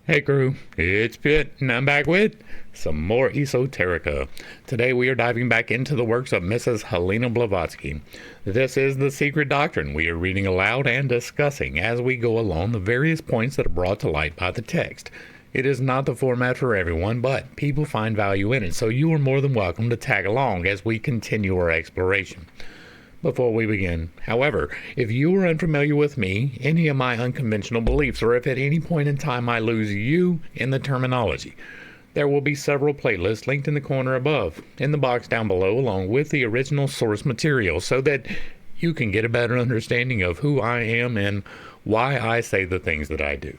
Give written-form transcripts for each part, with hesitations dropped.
Hey crew, it's Pitt, and I'm back with some more Esoterica. Today we are diving back into the works of Mrs. Helena Blavatsky. This is the secret doctrine we are reading aloud and discussing as we go along the various points that are brought to light by the text. It is not the format for everyone, but people find value in it, so you are more than welcome to tag along as we continue our exploration. Before we begin, however, if you are unfamiliar with me, any of my unconventional beliefs, or if at any point in time I lose you in the terminology, there will be several playlists linked in the corner above, in the box down below, along with the original source material, so that you can get a better understanding of who I am and why I say the things that I do.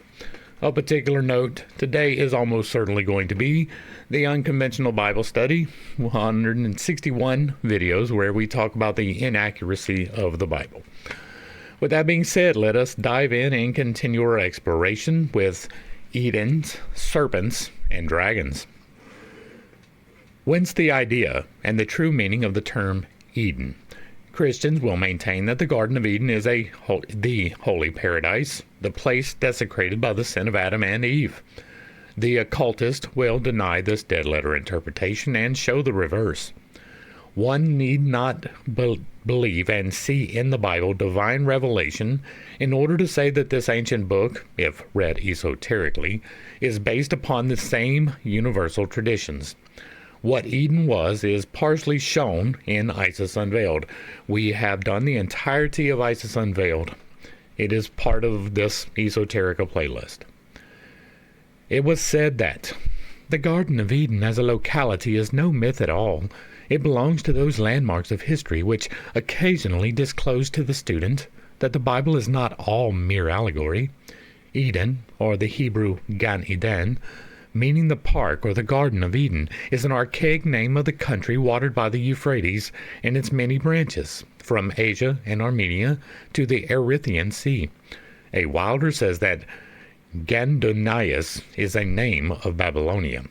Of particular note, today is almost certainly going to be the Unconventional Bible Study, 161 videos where we talk about the inaccuracy of the Bible. With that being said, let us dive in and continue our exploration with Edens, serpents, and dragons. Whence the idea and the true meaning of the term Eden? Christians will maintain that the Garden of Eden is the holy paradise, the place desecrated by the sin of Adam and Eve. The occultist will deny this dead-letter interpretation and show the reverse. One need not believe and see in the Bible divine revelation in order to say that this ancient book, if read esoterically, is based upon the same universal traditions. What Eden was is partially shown in Isis Unveiled. We have done the entirety of Isis Unveiled. It is part of this Esoterica playlist. It was said that the Garden of Eden as a locality is no myth at all. It belongs to those landmarks of history which occasionally disclose to the student that the Bible is not all mere allegory. Eden, or the Hebrew Gan Eden, meaning the park or the Garden of Eden, is an archaic name of the country watered by the Euphrates and its many branches, from Asia and Armenia to the Erythraean Sea. A Wilder says that Gandonias is a name of Babylonia.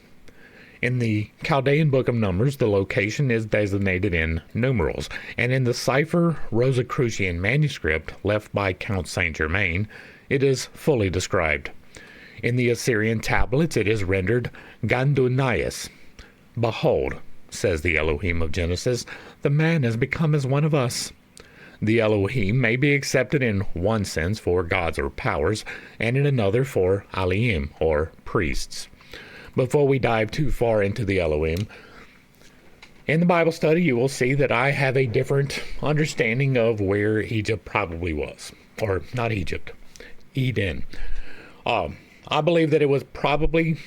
In the Chaldean Book of Numbers, the location is designated in numerals, and in the cipher Rosicrucian manuscript left by Count Saint-Germain, it is fully described. In the Assyrian tablets, it is rendered Gandonias. Behold, says the Elohim of Genesis, the man has become as one of us. The Elohim may be accepted in one sense for gods or powers, and in another for Alim, or priests. Before we dive too far into the Elohim, in the Bible study you will see that I have a different understanding of where Egypt probably was. Or, not Egypt, Eden. I believe that it was probably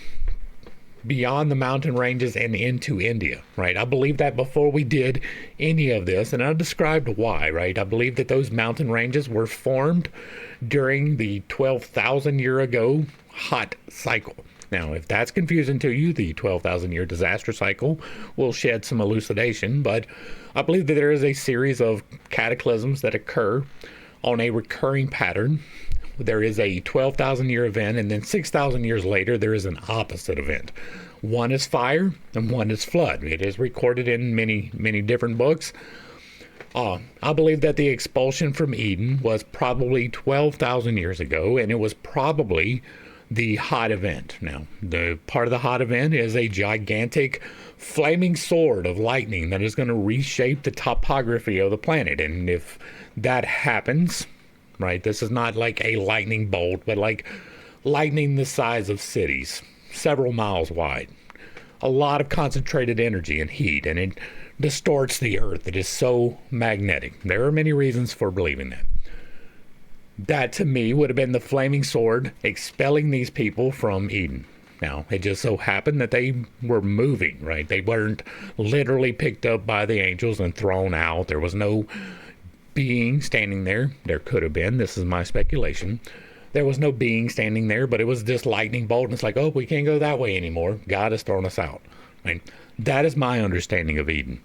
beyond the mountain ranges and into India, right? I believe that before we did any of this, and I described why, right? I believe that those mountain ranges were formed during the 12,000 year ago hot cycle. Now, if that's confusing to you, the 12,000 year disaster cycle will shed some elucidation, but I believe that there is a series of cataclysms that occur on a recurring pattern. There is a 12,000 year event, and then 6,000 years later there is an opposite event. One is fire and one is flood. It is recorded in many different books. I believe that the expulsion from Eden was probably 12,000 years ago, and it was probably the hot event. Now, the part of the hot event is a gigantic flaming sword of lightning that is going to reshape the topography of the planet, and if that happens, right, this is not like a lightning bolt, but like lightning the size of cities, several miles wide. A lot of concentrated energy and heat, and it distorts the earth. It is so magnetic. There are many reasons for believing that. That, to me, would have been the flaming sword expelling these people from Eden. Now, it just so happened that they were moving, right? They weren't literally picked up by the angels and thrown out. There was no being standing there. There could have been. This is my speculation. There was no being standing there, but it was this lightning bolt, and it's like, oh, we can't go that way anymore. God has thrown us out. Right? That is my understanding of Eden.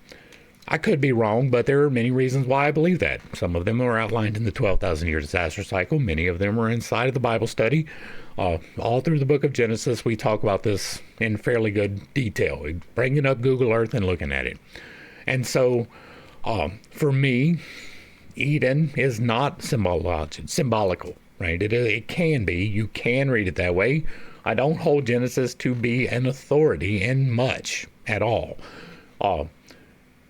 I could be wrong, but there are many reasons why I believe that. Some of them are outlined in the 12,000 year disaster cycle. Many of them are inside of the Bible study. All through the book of Genesis, we talk about this in fairly good detail, bringing up Google Earth and looking at it. And so, for me, Eden is not symbolical, right? It can be. You can read it that way. I don't hold Genesis to be an authority in much at all.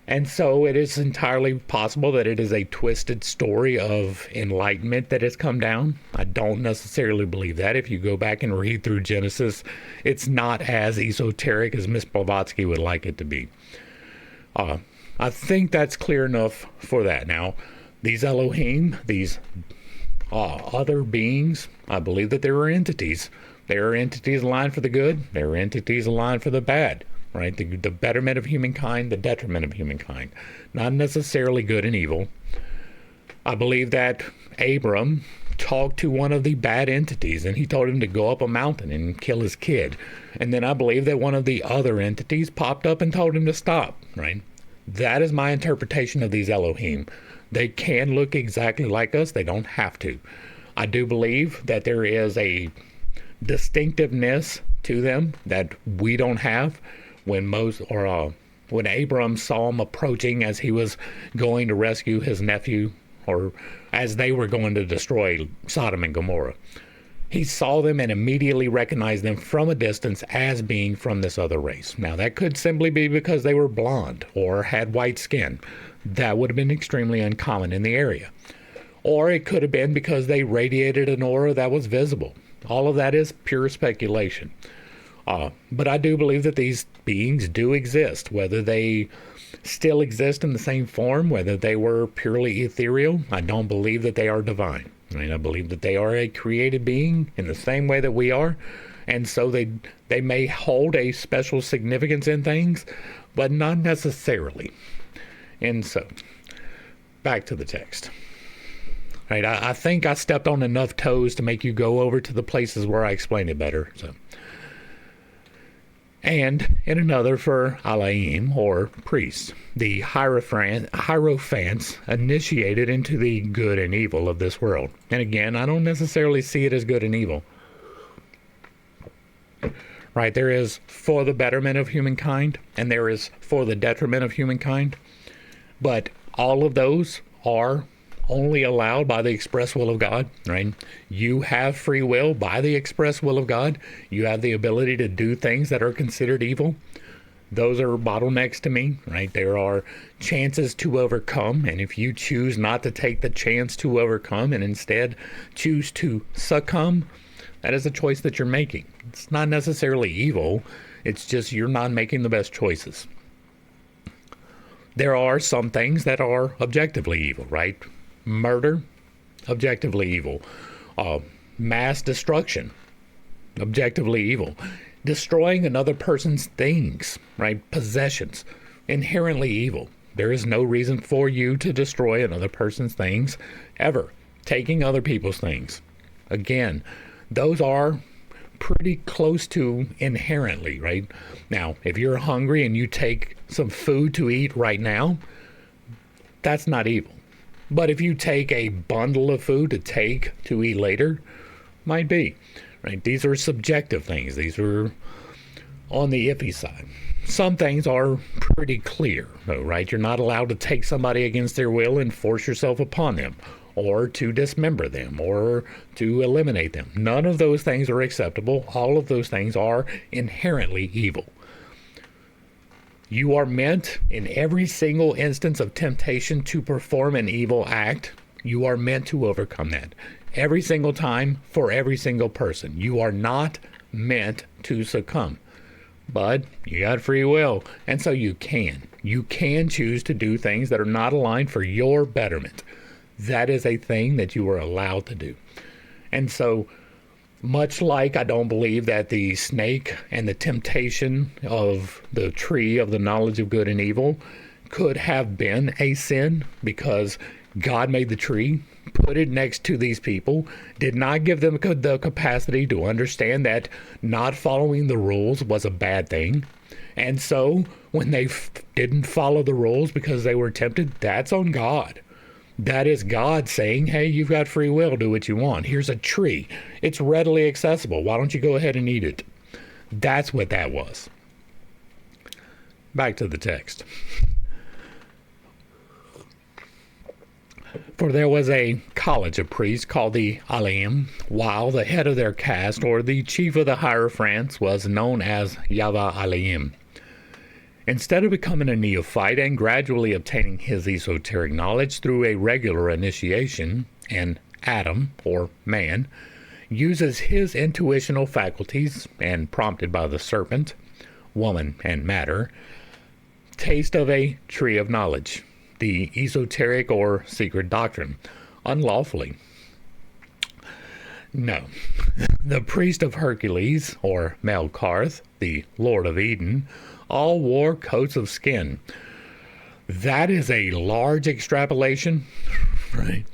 And so it is entirely possible that it is a twisted story of enlightenment that has come down. I don't necessarily believe that. If you go back and read through Genesis, it's not as esoteric as Miss Blavatsky would like it to be. I think that's clear enough for that. Now, these Elohim, these other beings, I believe that there are entities. There are entities aligned for the good. There are entities aligned for the bad. Right? The betterment of humankind, the detriment of humankind. Not necessarily good and evil. I believe that Abram talked to one of the bad entities and he told him to go up a mountain and kill his kid. And then I believe that one of the other entities popped up and told him to stop. Right? That is my interpretation of these Elohim. They can look exactly like us. They don't have to. I do believe that there is a distinctiveness to them that we don't have. When Abram saw him approaching as he was going to rescue his nephew, or as they were going to destroy Sodom and Gomorrah, he saw them and immediately recognized them from a distance as being from this other race. Now, that could simply be because they were blonde or had white skin. That would have been extremely uncommon in the area. Or it could have been because they radiated an aura that was visible. All of that is pure speculation. But I do believe that these beings do exist, whether they still exist in the same form, whether they were purely ethereal. I don't believe that they are divine. I believe that they are a created being in the same way that we are. And so they may hold a special significance in things, but not necessarily. And so, back to the text. Right, I think I stepped on enough toes to make you go over to the places where I explain it better. And in another for Alaim, or priests, the Hierophants initiated into the good and evil of this world. And again, I don't necessarily see it as good and evil. Right, there is for the betterment of humankind, and there is for the detriment of humankind. But all of those are only allowed by the express will of God, right? You have free will by the express will of God. You have the ability to do things that are considered evil. Those are bottlenecks to me, right? There are chances to overcome, and if you choose not to take the chance to overcome and instead choose to succumb, that is a choice that you're making. It's not necessarily evil. It's just you're not making the best choices. There are some things that are objectively evil, right? Murder, objectively evil. Mass destruction, objectively evil. Destroying another person's things, right? Possessions, inherently evil. There is no reason for you to destroy another person's things ever. Taking other people's things. Again, those are pretty close to inherently, right? Now, if you're hungry and you take some food to eat right now, that's not evil. But if you take a bundle of food to eat later, might be, right? These are subjective things. These are on the iffy side. Some things are pretty clear, though, right? You're not allowed to take somebody against their will and force yourself upon them, or to dismember them, or to eliminate them. None of those things are acceptable. All of those things are inherently evil. You are meant, in every single instance of temptation to perform an evil act, you are meant to overcome that. Every single time, for every single person. You are not meant to succumb. But you got free will, and so you can. You can choose to do things that are not aligned for your betterment. That is a thing that you are allowed to do. And so, much like I don't believe that the snake and the temptation of the tree of the knowledge of good and evil could have been a sin, because God made the tree, put it next to these people, did not give them the capacity to understand that not following the rules was a bad thing. And so when they didn't follow the rules because they were tempted, that's on God. That is God saying, hey, you've got free will, do what you want. Here's a tree. It's readily accessible. Why don't you go ahead and eat it? That's what that was. Back to the text. For there was a college of priests called the Alim, while the head of their caste, or the chief of the hierophants, was known as Yava Alim. Instead of becoming a neophyte and gradually obtaining his esoteric knowledge through a regular initiation, an Adam, or man, uses his intuitional faculties, and prompted by the serpent, woman, and matter, taste of a tree of knowledge, the esoteric or secret doctrine, unlawfully. No. The priest of Hercules, or Melkarth, the Lord of Eden, all wore coats of skin. That is a large extrapolation, right?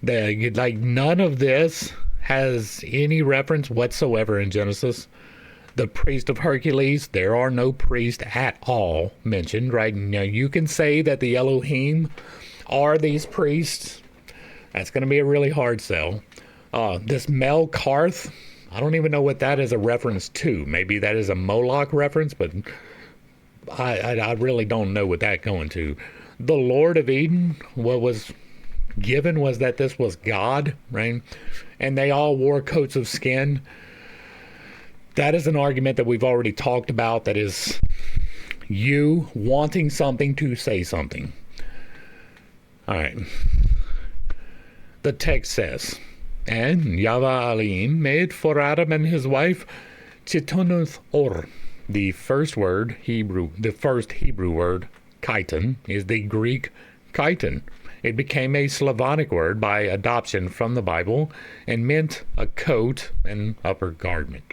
None of this has any reference whatsoever in Genesis. The priest of Hercules, there are no priests at all mentioned, right? Now, you can say that the Elohim are these priests. That's going to be a really hard sell. This Melkarth, I don't even know what that is a reference to. Maybe that is a Moloch reference, but I really don't know what that's going to. The Lord of Eden, what was given was that this was God, right? And they all wore coats of skin. That is an argument that we've already talked about. That is you wanting something to say something. All right. The text says, and Yava Alim made for Adam and his wife Chitonuth Or. The first Hebrew word, chiton, is the Greek chiton. It became a Slavonic word by adoption from the Bible and meant a coat and upper garment.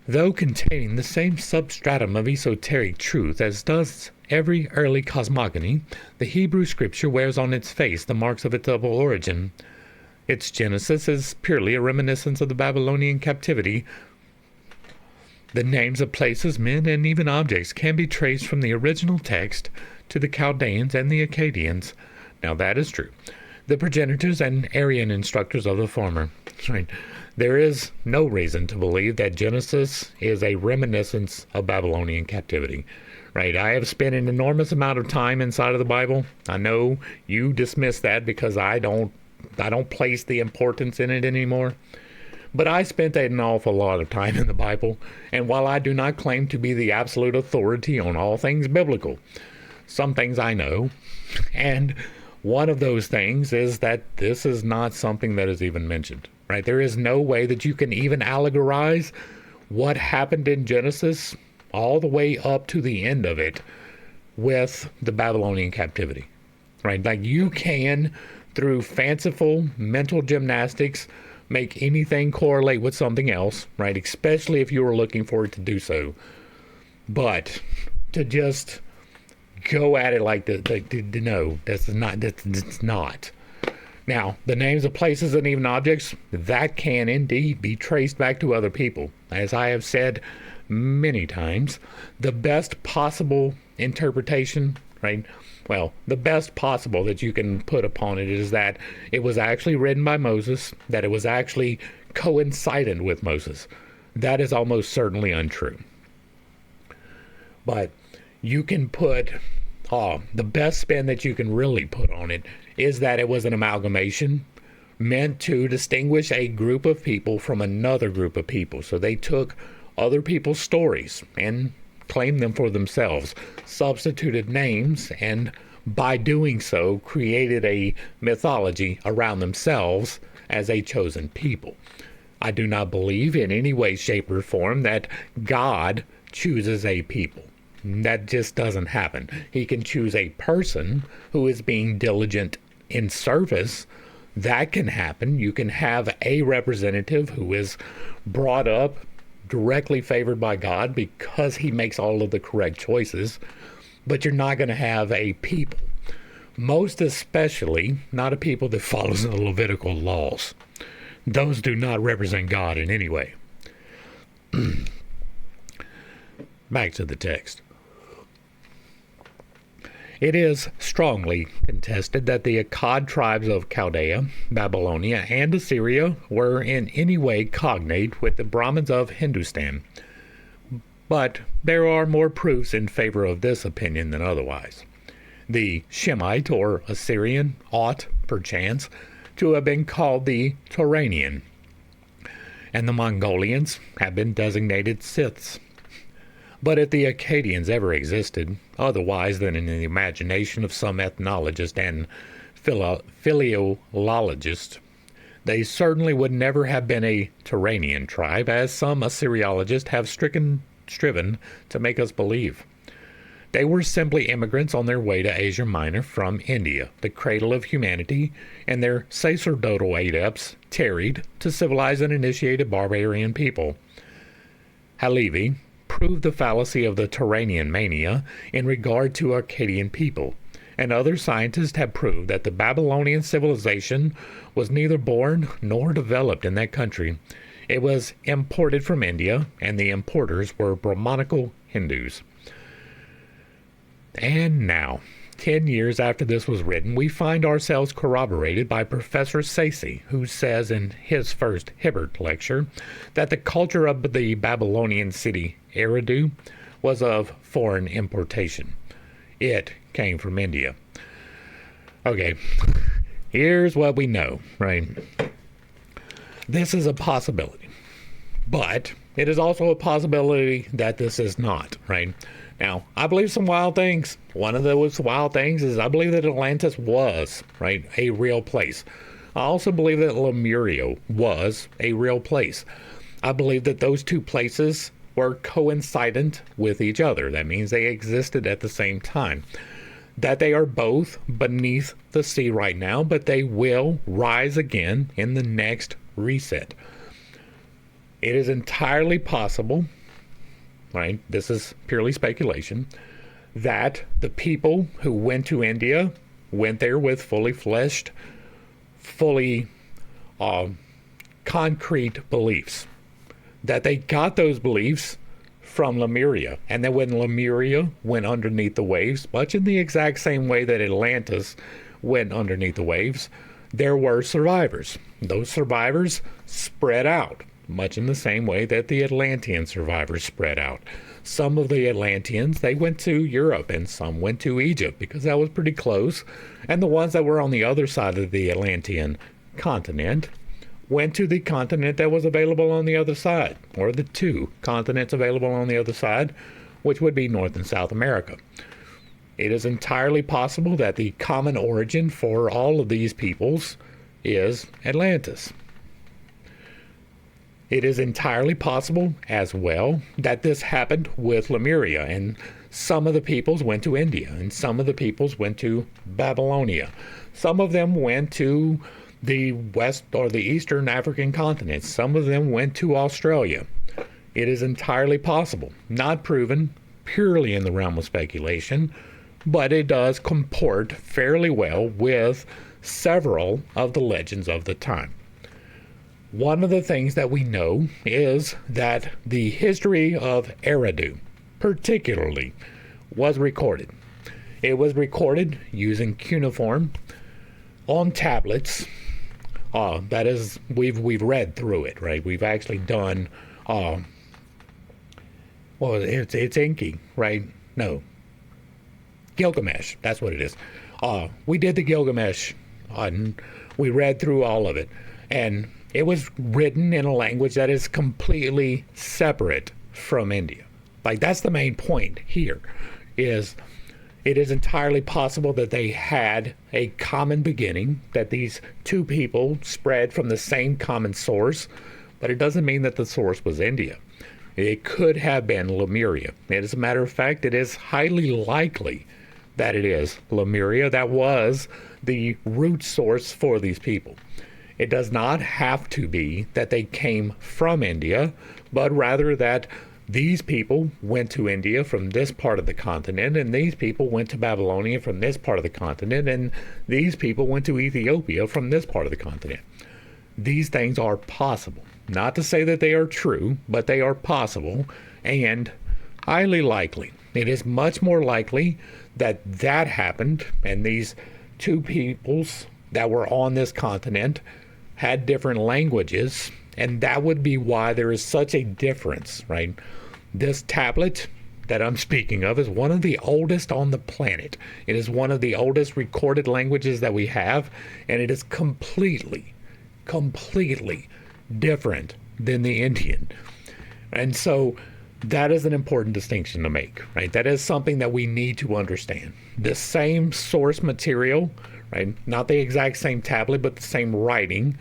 Though containing the same substratum of esoteric truth as does every early cosmogony, the Hebrew scripture wears on its face the marks of its double origin. Its genesis is purely a reminiscence of the Babylonian captivity. The names of places, men, and even objects can be traced from the original text to the Chaldeans and the Akkadians. Now that is true. The progenitors and Aryan instructors of the former. Right. There is no reason to believe that Genesis is a reminiscence of Babylonian captivity. Right. I have spent an enormous amount of time inside of the Bible. I know you dismiss that because I don't place the importance in it anymore. But I spent an awful lot of time in the Bible, and while I do not claim to be the absolute authority on all things biblical, some things I know, and one of those things is that this is not something that is even mentioned, right? There is no way that you can even allegorize what happened in Genesis all the way up to the end of it with the Babylonian captivity, right? Like you can, through fanciful mental gymnastics, make anything correlate with something else, right? Especially if you were looking for it to do so. But to just go at it like no, that's not. Now, the names of places and even objects, that can indeed be traced back to other people. As I have said many times, the best possible interpretation, right? Well, the best possible that you can put upon it is that it was actually written by Moses, that it was actually coincident with Moses. That is almost certainly untrue. But you can put, the best spin that you can really put on it is that it was an amalgamation meant to distinguish a group of people from another group of people. So they took other people's stories and claimed them for themselves, substituted names, and by doing so created a mythology around themselves as a chosen people. I do not believe in any way, shape, or form that God chooses a people. That just doesn't happen. He can choose a person who is being diligent in service. That can happen. You can have a representative who is brought up directly favored by God because he makes all of the correct choices, but you're not going to have a people, most especially not a people that follows the Levitical laws. Those do not represent God in any way. Back to the text. It is strongly contested that the Akkad tribes of Chaldea, Babylonia, and Assyria were in any way cognate with the Brahmins of Hindustan. But there are more proofs in favor of this opinion than otherwise. The Shemite or Assyrian ought, perchance, to have been called the Turanian, and the Mongolians have been designated Scyths. But if the Akkadians ever existed, otherwise than in the imagination of some ethnologist and philologist, they certainly would never have been a Turanian tribe, as some Assyriologists have striven to make us believe. They were simply immigrants on their way to Asia Minor from India, the cradle of humanity, and their sacerdotal adepts tarried to civilize and initiate a barbarian people. Halevi proved the fallacy of the Turanian mania in regard to Akkadian people, and other scientists have proved that the Babylonian civilization was neither born nor developed in that country. It was imported from India, and the importers were Brahmanical Hindus. And now, 10 years after this was written, we find ourselves corroborated by Professor Sayce, who says in his first Hibbert lecture that the culture of the Babylonian city Eridu was of foreign importation. It came from India. Okay, here's what we know, right? This is a possibility, but it is also a possibility that this is not, right? Now, I believe some wild things. One of those wild things is I believe that Atlantis was, right, a real place. I also believe that Lemuria was a real place. I believe that those two places were coincident with each other. That means they existed at the same time. That they are both beneath the sea right now, but they will rise again in the next reset. It is entirely possible, right, this is purely speculation, that the people who went to India went there with fully fleshed, fully concrete beliefs. That they got those beliefs from Lemuria, and that when Lemuria went underneath the waves, much in the exact same way that Atlantis went underneath the waves, there were survivors. Those survivors spread out, much in the same way that the Atlantean survivors spread out. Some of the Atlanteans, they went to Europe, and some went to Egypt, because that was pretty close. And the ones that were on the other side of the Atlantean continent went to the continent that was available on the other side, or the two continents available on the other side, which would be North and South America. It is entirely possible that the common origin for all of these peoples is Atlantis. It is entirely possible as well that this happened with Lemuria, and some of the peoples went to India, and some of the peoples went to Babylonia. Some of them went to the West or the Eastern African continent. Some of them went to Australia. It is entirely possible, not proven, purely in the realm of speculation, but it does comport fairly well with several of the legends of the time. One of the things that we know is that the history of Eridu, particularly, was recorded. It was recorded using cuneiform on tablets. That is, we've read through it, right? We've actually done, it's Inky, right? No, Gilgamesh, that's what it is. We did the Gilgamesh, and we read through all of it, and it was written in a language that is completely separate from India. Like, that's the main point here, is it is entirely possible that they had a common beginning, that these two people spread from the same common source, but it doesn't mean that the source was India. It could have been Lemuria. And as a matter of fact, it is highly likely that it is Lemuria that was the root source for these people. It does not have to be that they came from India, but rather that these people went to India from this part of the continent, and these people went to Babylonia from this part of the continent, and these people went to Ethiopia from this part of the continent. These things are possible. Not to say that they are true, but they are possible and highly likely. It is much more likely that that happened, and these two peoples that were on this continent had different languages, and that would be why there is such a difference, right? This tablet that I'm speaking of is one of the oldest on the planet. It is one of the oldest recorded languages that we have, and it is completely different than the Indian. And so that is an important distinction to make, right? That is something that we need to understand. The same source material, right? Not the exact same tablet, but the same writing,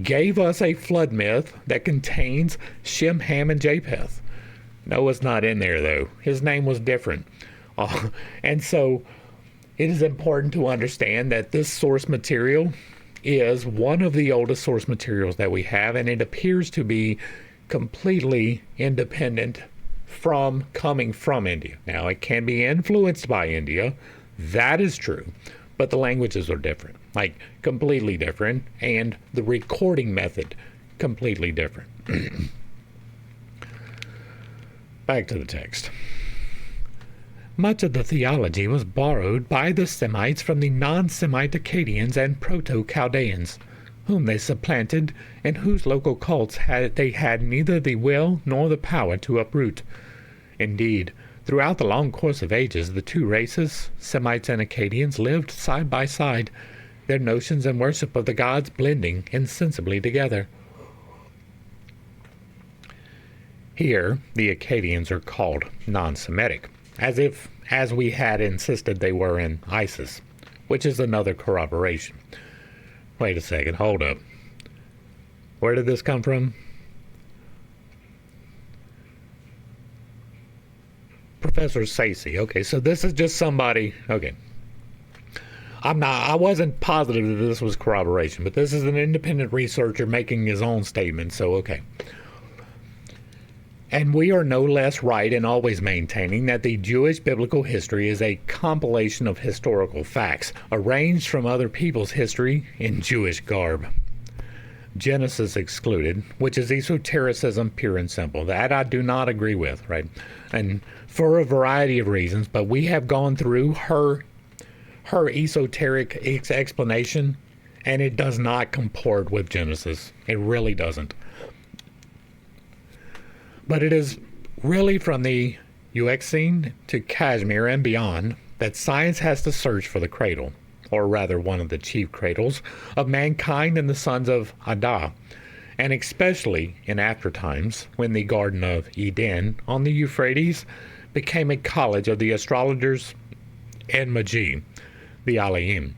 gave us a flood myth that contains Shem, Ham, and Japheth. Noah's not in there, though. His name was different. And so it is important to understand that this source material is one of the oldest source materials that we have, and it appears to be completely independent from coming from India. Now, it can be influenced by India. That is true. But the languages are different, like completely different, and the recording method completely different. Back to the text. Much of the theology was borrowed by the Semites from the non-Semite Akkadians and Proto-Chaldeans, whom they supplanted and whose local cults they had neither the will nor the power to uproot. Indeed, throughout the long course of ages, the two races, Semites and Akkadians, lived side by side, their notions and worship of the gods blending insensibly together. Here, the Akkadians are called non-Semitic, as we had insisted they were in Isis, which is another corroboration. Wait a second, hold up. Where did this come from? Professor Sacy. Okay, so this is just somebody. Okay. I wasn't positive that this was corroboration, but this is an independent researcher making his own statement, so okay. And we are no less right in always maintaining that the Jewish biblical history is a compilation of historical facts, arranged from other people's history in Jewish garb. Genesis excluded, which is esotericism pure and simple. That I do not agree with, right? And for a variety of reasons, but we have gone through her esoteric explanation, and it does not comport with Genesis. It really doesn't. But it is really from the Euxine to Kashmir and beyond that science has to search for the cradle, or rather one of the chief cradles, of mankind and the sons of Ada, and especially in after times when the Garden of Eden on the Euphrates became a college of the astrologers and Magi, the Alayim.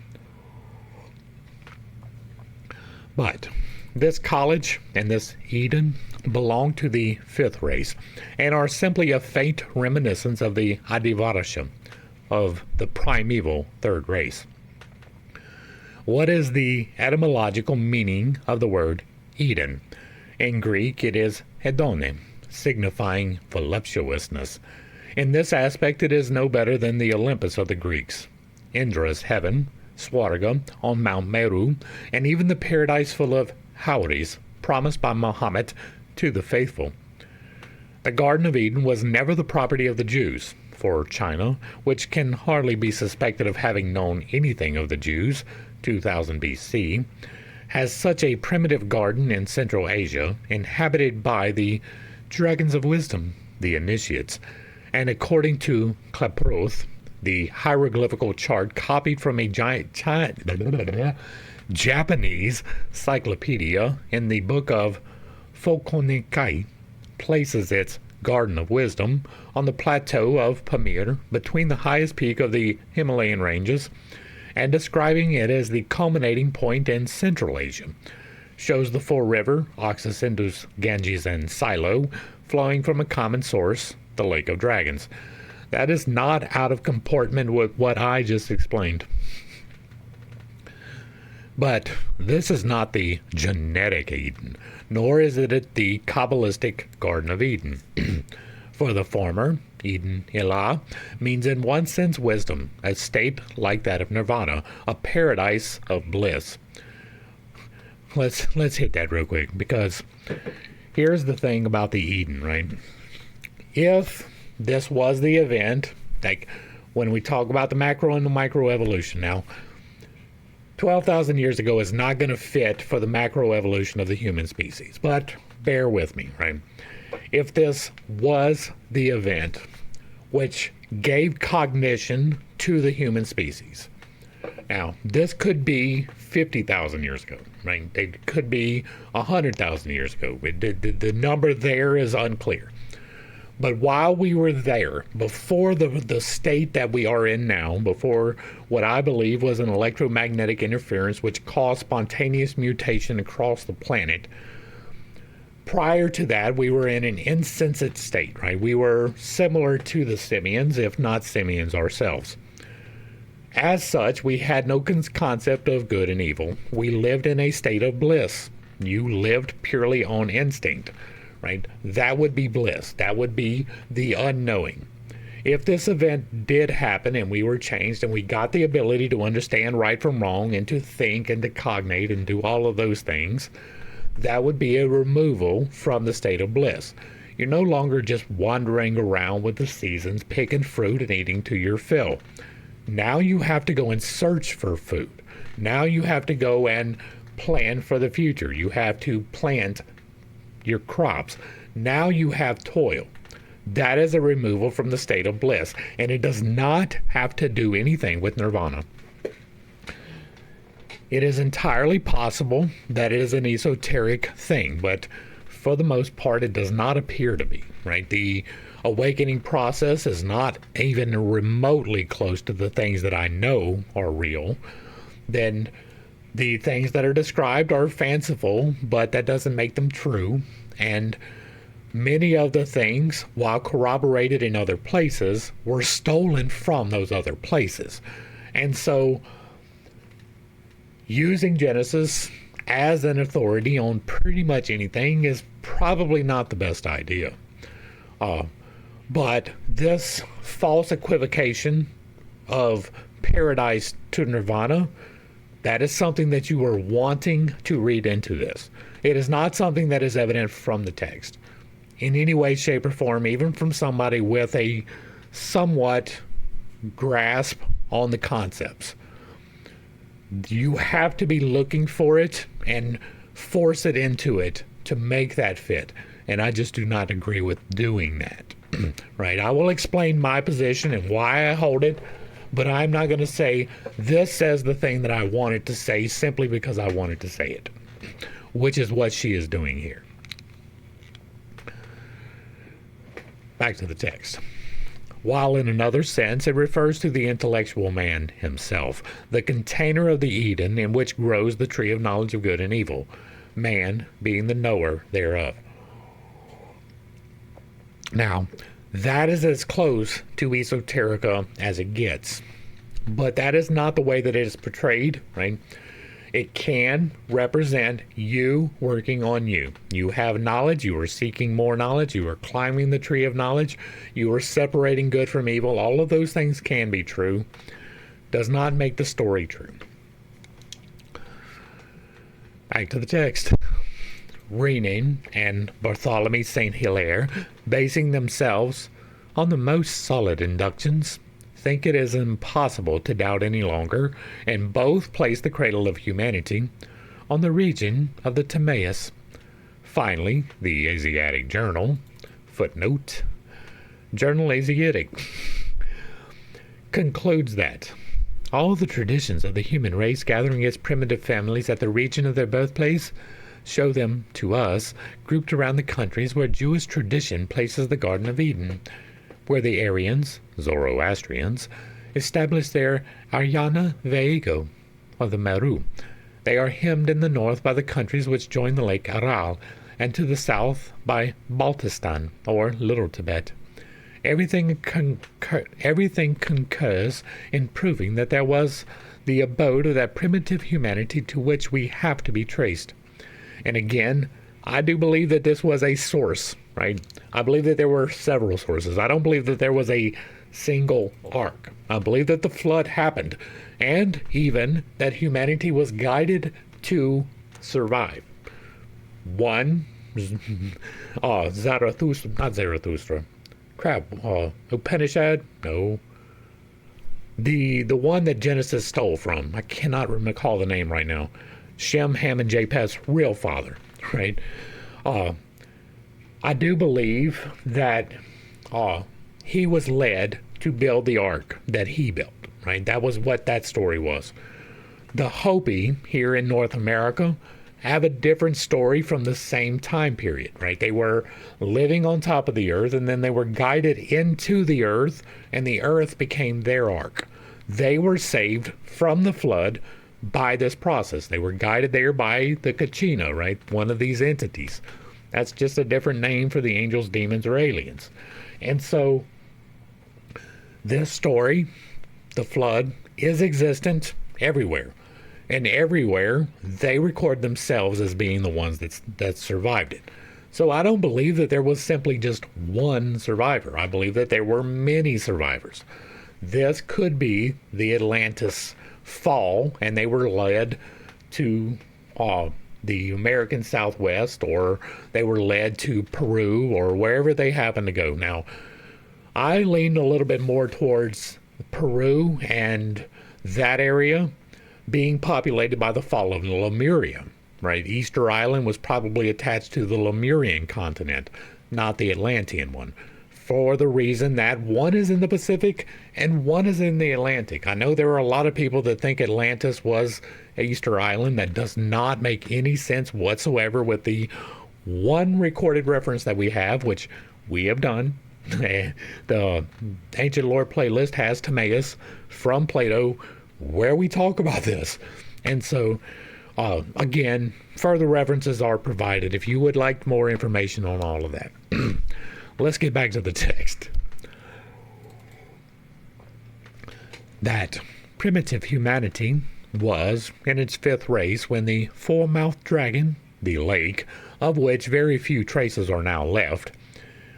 But this college and this Eden belong to the fifth race and are simply a faint reminiscence of the Adivarasha, of the primeval third race. What is the etymological meaning of the word Eden? In Greek, it is hedone, signifying voluptuousness. In this aspect, it is no better than the Olympus of the Greeks, Indra's heaven, Swarga on Mount Meru, and even the paradise full of houris promised by Muhammad to the faithful. The Garden of Eden was never the property of the Jews, for China, which can hardly be suspected of having known anything of the Jews, 2000 BC, has such a primitive garden in Central Asia, inhabited by the dragons of wisdom, the initiates, and according to Klaproth, the hieroglyphical chart copied from a Japanese cyclopedia in the book of Fokonikai, places its Garden of Wisdom on the plateau of Pamir between the highest peak of the Himalayan ranges, and describing it as the culminating point in Central Asia. Shows the four river, Oxus, Indus, Ganges, and Silo, flowing from a common source, the Lake of Dragons. That is not out of comportment with what I just explained. But this is not the genetic Eden, nor is it the Kabbalistic Garden of Eden. For the former, Eden Ilah, means in one sense wisdom, a state like that of nirvana, a paradise of bliss. Let's hit that real quick, because here's the thing about the Eden, right? If this was the event, like when we talk about the macro and the micro evolution now, 12,000 years ago is not going to fit for the macro evolution of the human species, but bear with me, right? If this was the event, which gave cognition to the human species. Now, this could be 50,000 years ago, right? It could be 100,000 years ago. The number there is unclear. But while we were there, before the state that we are in now, before what I believe was an electromagnetic interference which caused spontaneous mutation across the planet, prior to that, we were in an insensate state, right? We were similar to the simians, if not simians ourselves. As such, we had no concept of good and evil. We lived in a state of bliss. You lived purely on instinct, right? That would be bliss. That would be the unknowing. If this event did happen and we were changed and we got the ability to understand right from wrong and to think and to cognate and do all of those things, that would be a removal from the state of bliss. You're no longer just wandering around with the seasons, picking fruit and eating to your fill. Now you have to go and search for food. Now you have to go and plan for the future. You have to plant your crops. Now you have toil. That is a removal from the state of bliss, and it does not have to do anything with nirvana. It is entirely possible that it is an esoteric thing, but for the most part it does not appear to be, right? The awakening process is not even remotely close to the things that I know are real. Then the things that are described are fanciful, but that doesn't make them true. And many of the things, while corroborated in other places, were stolen from those other places. And so using Genesis as an authority on pretty much anything is probably not the best idea. But this false equivocation of paradise to nirvana, that is something that you are wanting to read into this. It is not something that is evident from the text in any way, shape, or form, even from somebody with a somewhat grasp on the concepts. You have to be looking for it and force it into it to make that fit. And I just do not agree with doing that. Right? I will explain my position and why I hold it, but I'm not going to say this says the thing that I wanted to say simply because I wanted to say it, which is what she is doing here. Back to the text. While in another sense it refers to the intellectual man himself, the container of the Eden in which grows the tree of knowledge of good and evil, man being the knower thereof. Now, that is as close to Esoterica as it gets, but that is not the way that it is portrayed, right? It can represent you working on you. You have knowledge, you are seeking more knowledge, you are climbing the tree of knowledge, you are separating good from evil. All of those things can be true. Does not make the story true. Back to the text. Renan and Bartholomew St. Hilaire, basing themselves on the most solid inductions, think it is impossible to doubt any longer, and both place the cradle of humanity on the region of the Timaeus. Finally, the Asiatic Journal, footnote, Journal Asiatic, concludes that all the traditions of the human race gathering its primitive families at the region of their birthplace show them, to us, grouped around the countries where Jewish tradition places the Garden of Eden, where the Aryans, Zoroastrians, established their Aryana Vego, or the Meru. They are hemmed in the north by the countries which join the lake Aral, and to the south by Baltistan, or Little Tibet. Everything concurs in proving that there was the abode of that primitive humanity to which we have to be traced. And again, I do believe that this was a source, right? I believe that there were several sources. I don't believe that there was a single ark. I believe that the flood happened, and even that humanity was guided to survive. One, Zarathustra, not Zarathustra. Upanishad? No. The one that Genesis stole from. I cannot recall the name right now. Shem, Ham, and Japheth's real father, right? I do believe that he was led to build the ark that he built, right? That was what that story was. The Hopi here in North America have a different story from the same time period, right? They were living on top of the earth, and then they were guided into the earth, and the earth became their ark. They were saved from the flood by this process. They were guided there by the Kachina, right? One of these entities. That's just a different name for the angels, demons, or aliens. And so this story, the flood, is existent everywhere. And everywhere, they record themselves as being the ones that survived it. So I don't believe that there was simply just one survivor. I believe that there were many survivors. This could be the Atlantis fall, and they were led to the American Southwest, or they were led to Peru, or wherever they happened to go. Now, I leaned a little bit more towards Peru and that area being populated by the fall of Lemuria, right? Easter Island was probably attached to the Lemurian continent, not the Atlantean one, for the reason that one is in the Pacific and one is in the Atlantic. I know there are a lot of people that think Atlantis was Easter Island. That does not make any sense whatsoever with the one recorded reference that we have, which we have done. The Ancient Lore playlist has Timaeus from Plato, where we talk about this. And so, again, further references are provided if you would like more information on all of that. Let's get back to the text. That primitive humanity was in its fifth race when the four-mouthed dragon, the lake, of which very few traces are now left,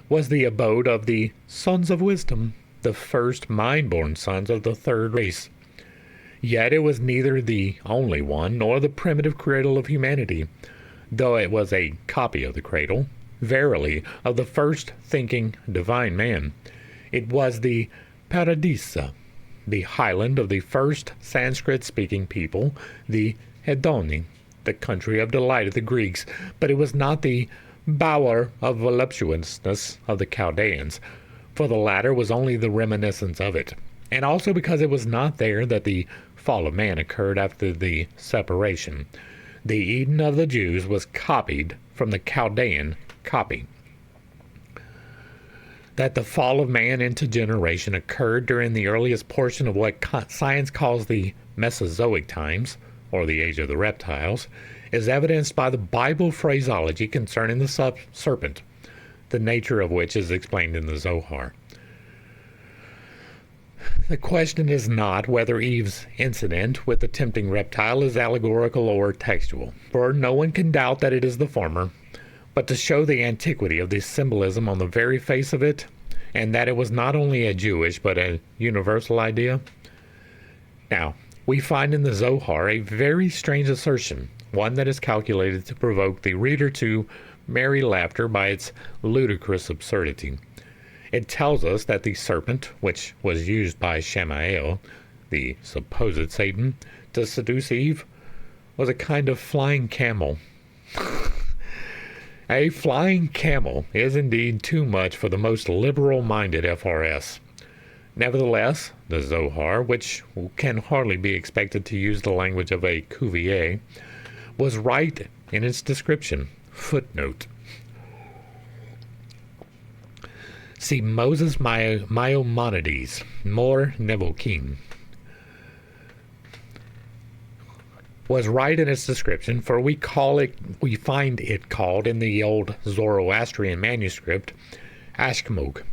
was the abode of the sons of wisdom, the first mind-born sons of the third race. Yet it was neither the only one nor the primitive cradle of humanity, though it was a copy of the cradle, verily, of the first thinking divine man. It was the Paradisa, the highland of the first Sanskrit-speaking people, the Hedoni, the country of delight of the Greeks, but it was not the bower of voluptuousness of the Chaldeans, for the latter was only the reminiscence of it, and also because it was not there that the fall of man occurred after the separation. The Eden of the Jews was copied from the Chaldean copy. That the fall of man into generation occurred during the earliest portion of what science calls the Mesozoic times, or the age of the reptiles, is evidenced by the Bible phraseology concerning the serpent, the nature of which is explained in the Zohar. The question is not whether Eve's incident with the tempting reptile is allegorical or textual, for no one can doubt that it is the former, but to show the antiquity of this symbolism on the very face of it, and that it was not only a Jewish but a universal idea. Now, we find in the Zohar a very strange assertion, one that is calculated to provoke the reader to merry laughter by its ludicrous absurdity. It tells us that the serpent, which was used by Shamael, the supposed Satan, to seduce Eve, was a kind of flying camel. A flying camel is indeed too much for the most liberal-minded FRS. Nevertheless, the Zohar, which can hardly be expected to use the language of a Cuvier, was right in its description. Footnote. See Moses Maimonides, More Nevokim. Was right in its description, for we find it called in the old Zoroastrian manuscript Ashkmog,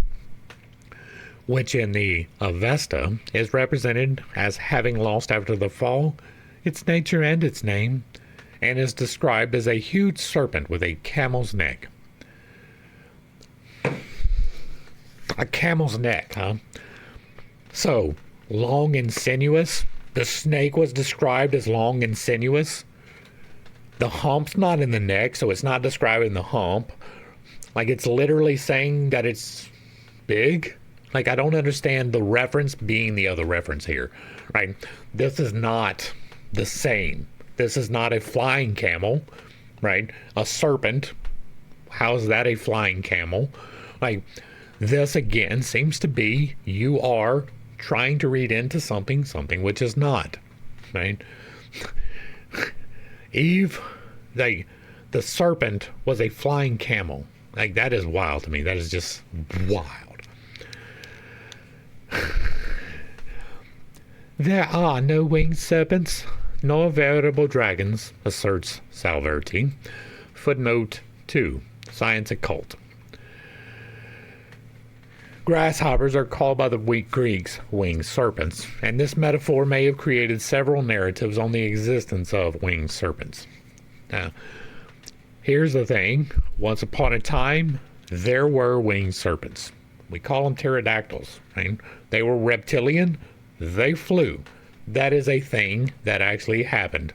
which in the Avesta is represented as having lost after the fall its nature and its name, and is described as a huge serpent with a camel's neck. A camel's neck, huh? So, long and sinuous. The snake was described as long and sinuous. The hump's not in the neck, so it's not describing the hump. Like, it's literally saying that it's big. Like, I don't understand the reference being the other reference here, right? This is not the same. This is not a flying camel, right? A serpent. How is that a flying camel? Like, This again seems to be you are trying to read into something which is not, right? Eve, the serpent was a flying camel. Like, that is wild to me. That is just wild. There are no winged serpents, nor veritable dragons, asserts Salverti. Footnote 2, Science Occult. Grasshoppers are called by the Greeks winged serpents, and this metaphor may have created several narratives on the existence of winged serpents. Now, here's the thing. Once upon a time, there were winged serpents. We call them pterodactyls, right? They were reptilian. They flew. That is a thing that actually happened.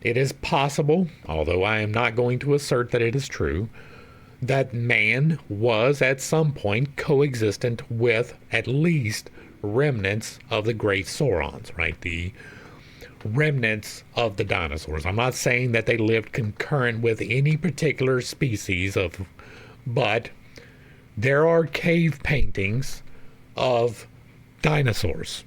It is possible, although I am not going to assert that it is true, that man was at some point coexistent with at least remnants of the great saurians, right? The remnants of the dinosaurs. I'm not saying that they lived concurrent with any particular species but there are cave paintings of dinosaurs.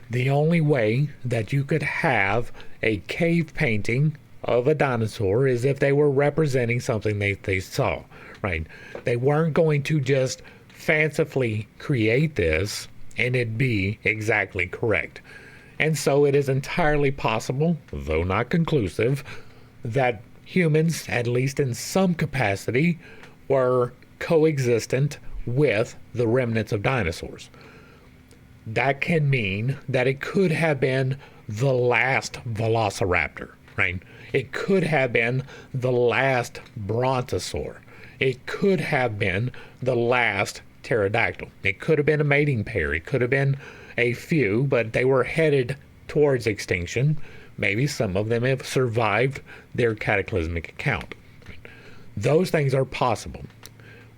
The only way that you could have a cave painting of a dinosaur is if they were representing something they saw, right? They weren't going to just fancifully create this and it be exactly correct. And so it is entirely possible, though not conclusive, that humans, at least in some capacity, were coexistent with the remnants of dinosaurs. That can mean that it could have been the last velociraptor, right? It could have been the last brontosaur. It could have been the last pterodactyl. It could have been a mating pair. It could have been a few, but they were headed towards extinction. Maybe some of them have survived their cataclysmic account. Those things are possible.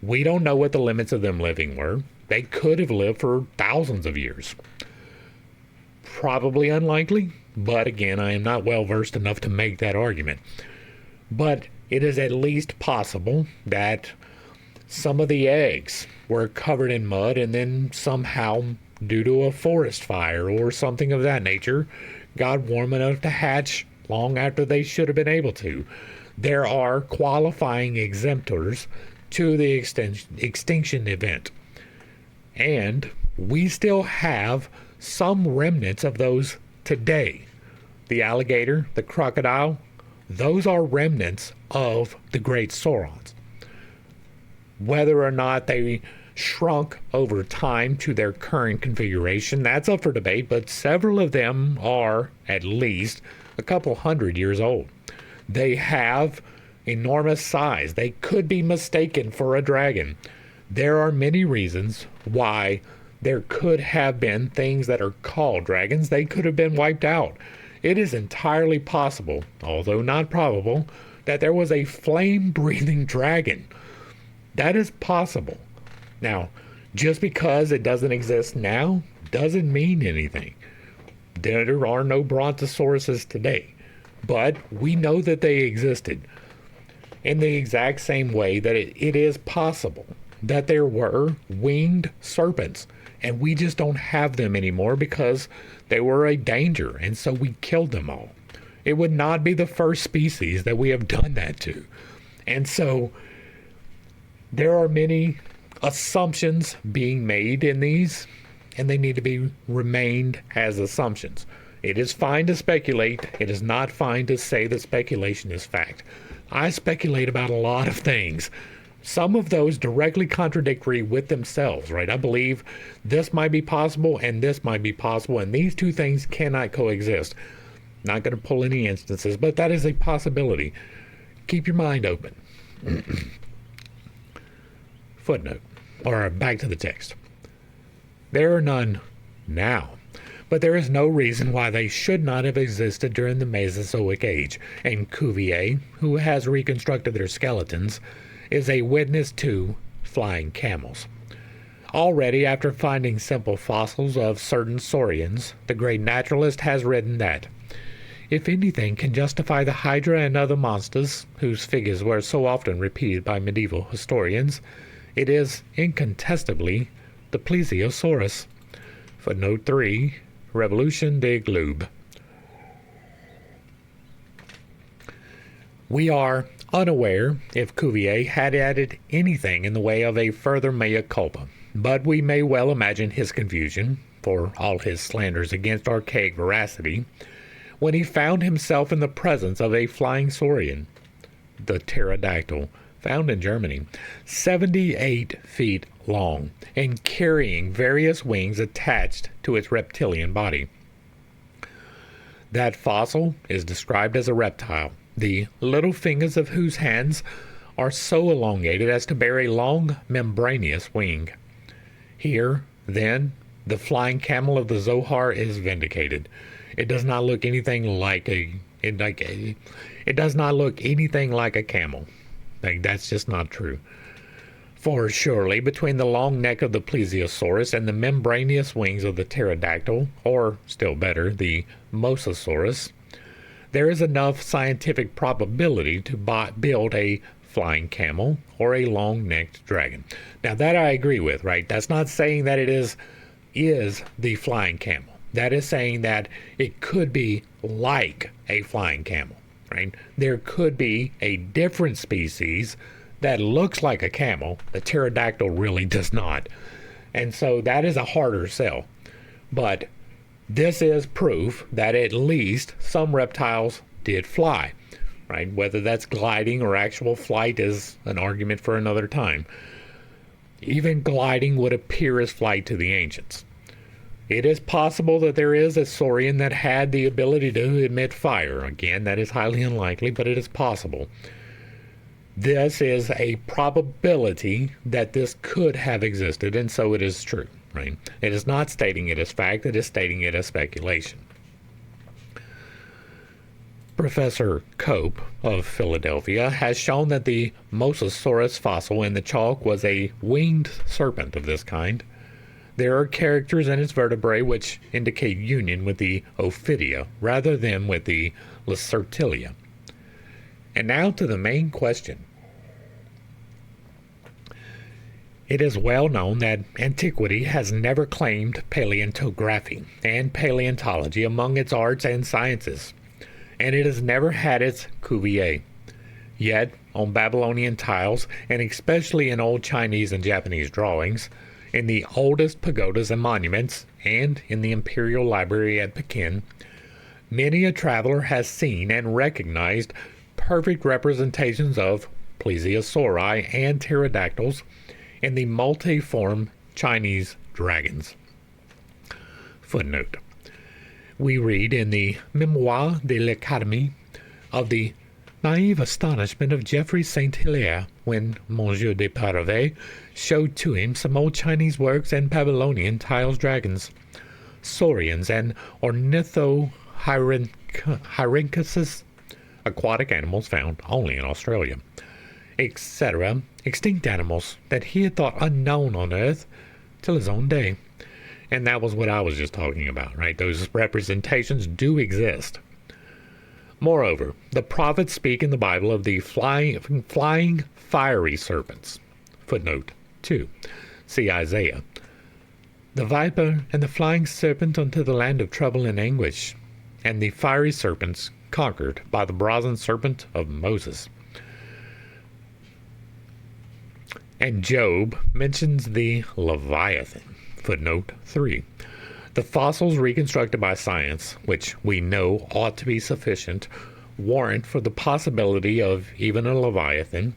We don't know what the limits of them living were. They could have lived for thousands of years. Probably unlikely, but again, I am not well versed enough to make that argument. But it is at least possible that some of the eggs were covered in mud and then somehow, due to a forest fire or something of that nature, got warm enough to hatch long after they should have been able to. There are qualifying exemptors to the extinction event. And we still have some remnants of those today. The alligator, the crocodile, those are remnants of the great saurians. Whether or not they shrunk over time to their current configuration, that's up for debate, but several of them are at least a couple hundred years old. They have enormous size. They could be mistaken for a dragon. There are many reasons why there could have been things that are called dragons. They could have been wiped out. It is entirely possible, although not probable, that there was a flame-breathing dragon. That is possible. Now, just because it doesn't exist now doesn't mean anything. There are no brontosauruses today, but we know that they existed. In the exact same way that it is possible that there were winged serpents, and we just don't have them anymore because they were a danger, and so we killed them all. It would not be the first species that we have done that to. And so there are many assumptions being made in these, and they need to be remained as assumptions. It is fine to speculate. It is not fine to say that speculation is fact. I speculate about a lot of things. Some of those directly contradictory with themselves, right? I believe this might be possible and this might be possible, and these two things cannot coexist. Not going to pull any instances, but that is a possibility. Keep your mind open. Footnote, or back to the text. There are none now, but there is no reason why they should not have existed during the Mesozoic age, and Cuvier, who has reconstructed their skeletons, is a witness to flying camels. Already, after finding simple fossils of certain saurians, the great naturalist has written that, if anything can justify the Hydra and other monsters, whose figures were so often repeated by medieval historians, It is incontestably the plesiosaurus. Footnote 3, Revolution des Globes. We are unaware if Cuvier had added anything in the way of a further mea culpa, but we may well imagine his confusion, for all his slanders against archaic veracity, when he found himself in the presence of a flying saurian, the pterodactyl, found in Germany, 78 feet long, and carrying various wings attached to its reptilian body. That fossil is described as a reptile, the little fingers of whose hands are so elongated as to bear a long membranous wing. Here, then, the flying camel of the Zohar is vindicated. It does not look anything like a camel. That's just not true. For surely between the long neck of the plesiosaurus and the membranous wings of the pterodactyl, or still better, the mosasaurus, there is enough scientific probability to build a flying camel or a long-necked dragon. Now that I agree with, right? That's not saying that it is the flying camel. That is saying that it could be like a flying camel, right? There could be a different species that looks like a camel. The pterodactyl really does not. And so that is a harder sell. But this is proof that at least some reptiles did fly, right? Whether that's gliding or actual flight is an argument for another time. Even gliding would appear as flight to the ancients. It is possible that there is a saurian that had the ability to emit fire. Again, that is highly unlikely, but it is possible. This is a probability that this could have existed, and so it is true, right? It is not stating it as fact, it is stating it as speculation. Professor Cope of Philadelphia has shown that the Mosasaurus fossil in the chalk was a winged serpent of this kind. There are characters in its vertebrae which indicate union with the Ophidia rather than with the Lacertilia. And now to the main question. It is well known that antiquity has never claimed paleontography and paleontology among its arts and sciences, and it has never had its Cuvier. Yet, on Babylonian tiles, and especially in old Chinese and Japanese drawings, in the oldest pagodas and monuments, and in the Imperial Library at Pekin, many a traveler has seen and recognized perfect representations of plesiosauri and pterodactyls in the multiform Chinese dragons. Footnote. We read in the Memoire de l'Académie of the naive astonishment of Geoffrey St. Hilaire when Monsieur de Paravet showed to him some old Chinese works and Babylonian tiles dragons, saurians, and ornithorhynchuses, aquatic animals found only in Australia, etc., extinct animals that he had thought unknown on Earth till his own day. And that was what I was just talking about, right? Those representations do exist. Moreover, the prophets speak in the Bible of the flying fiery serpents. Footnote 2. See Isaiah. The viper and the flying serpent unto the land of trouble and anguish, and the fiery serpents conquered by the brazen serpent of Moses. And Job mentions the Leviathan. Footnote 3. The fossils reconstructed by science, which we know ought to be sufficient, warrant for the possibility of even a Leviathan,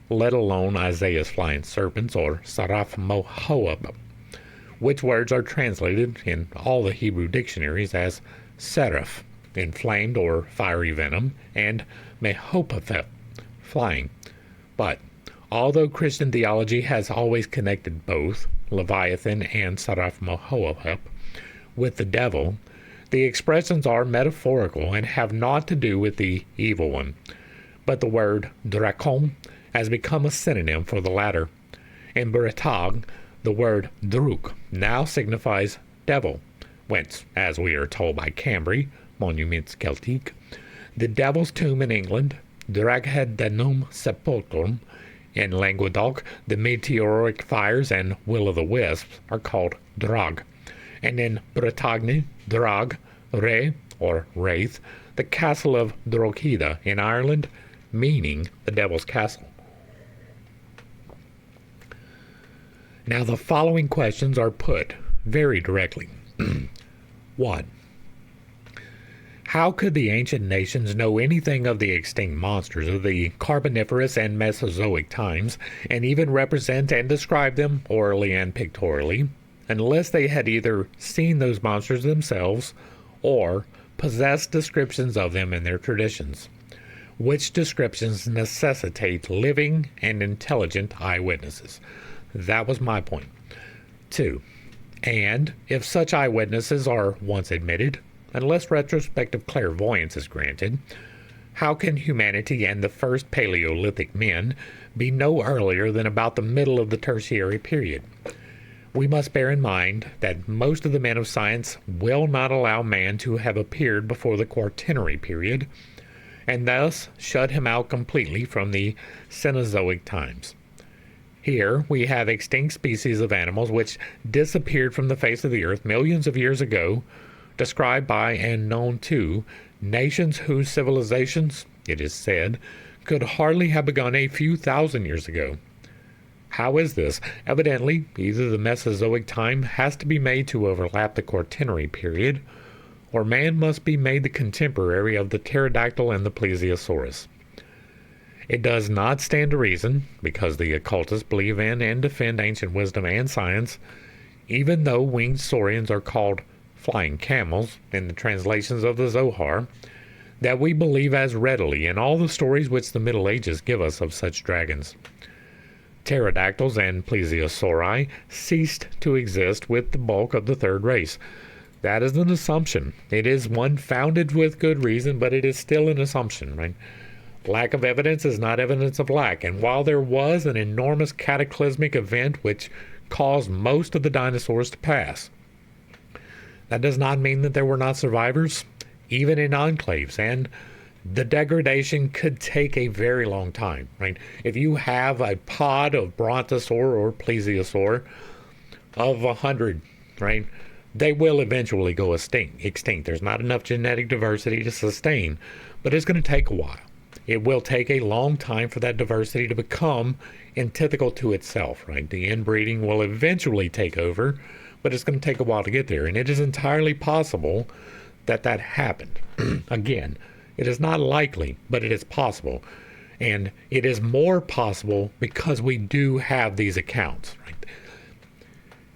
let alone Isaiah's flying serpents or Saraf Mohoab, which words are translated in all the Hebrew dictionaries as seraph, inflamed or fiery venom, and Mehopathep, flying. But although Christian theology has always connected both Leviathan and Saraf Mohoab with the devil, the expressions are metaphorical and have naught to do with the evil one, but the word drakon has become a synonym for the latter. In Beretag, the word druk now signifies devil, whence, as we are told by Cambry, Monuments Celtiques, the devil's tomb in England, Draghead Danum Sepulchrum, In Languedoc, the meteoric fires and will-o'-the-wisps are called drag. And in Bretagne, drag, re, or wraith, the castle of Drogheda in Ireland, meaning the devil's castle. Now the following questions are put very directly. 1. How could the ancient nations know anything of the extinct monsters of the Carboniferous and Mesozoic times, and even represent and describe them orally and pictorially, unless they had either seen those monsters themselves or possessed descriptions of them in their traditions, which descriptions necessitate living and intelligent eyewitnesses? That was my point. 2. And if such eyewitnesses are once admitted, unless retrospective clairvoyance is granted, how can humanity and the first Paleolithic men be no earlier than about the middle of the Tertiary period? We must bear in mind that most of the men of science will not allow man to have appeared before the Quaternary period, and thus shut him out completely from the Cenozoic times. Here we have extinct species of animals which disappeared from the face of the earth millions of years ago, described by and known to nations whose civilizations, it is said, could hardly have begun a few thousand years ago. How is this? Evidently, either the Mesozoic time has to be made to overlap the Quaternary period, or man must be made the contemporary of the pterodactyl and the plesiosaurus. It does not stand to reason, because the occultists believe in and defend ancient wisdom and science, even though winged saurians are called flying camels in the translations of the Zohar, that we believe as readily in all the stories which the Middle Ages give us of such dragons. Pterodactyls and plesiosauri ceased to exist with the bulk of the third race. That is an assumption. It is one founded with good reason, but it is still an assumption, right? Lack of evidence is not evidence of lack, and while there was an enormous cataclysmic event which caused most of the dinosaurs to pass, that does not mean that there were not survivors, even in enclaves, and the degradation could take a very long time, right? If you have a pod of brontosaur or plesiosaur of 100, right, they will eventually go extinct. There's not enough genetic diversity to sustain, but it's going to take a while. It will take a long time for that diversity to become antithetical to itself, right? The inbreeding will eventually take over, but it's going to take a while to get there, and it is entirely possible that that happened. Again, it is not likely, but it is possible, and it is more possible because we do have these accounts, right?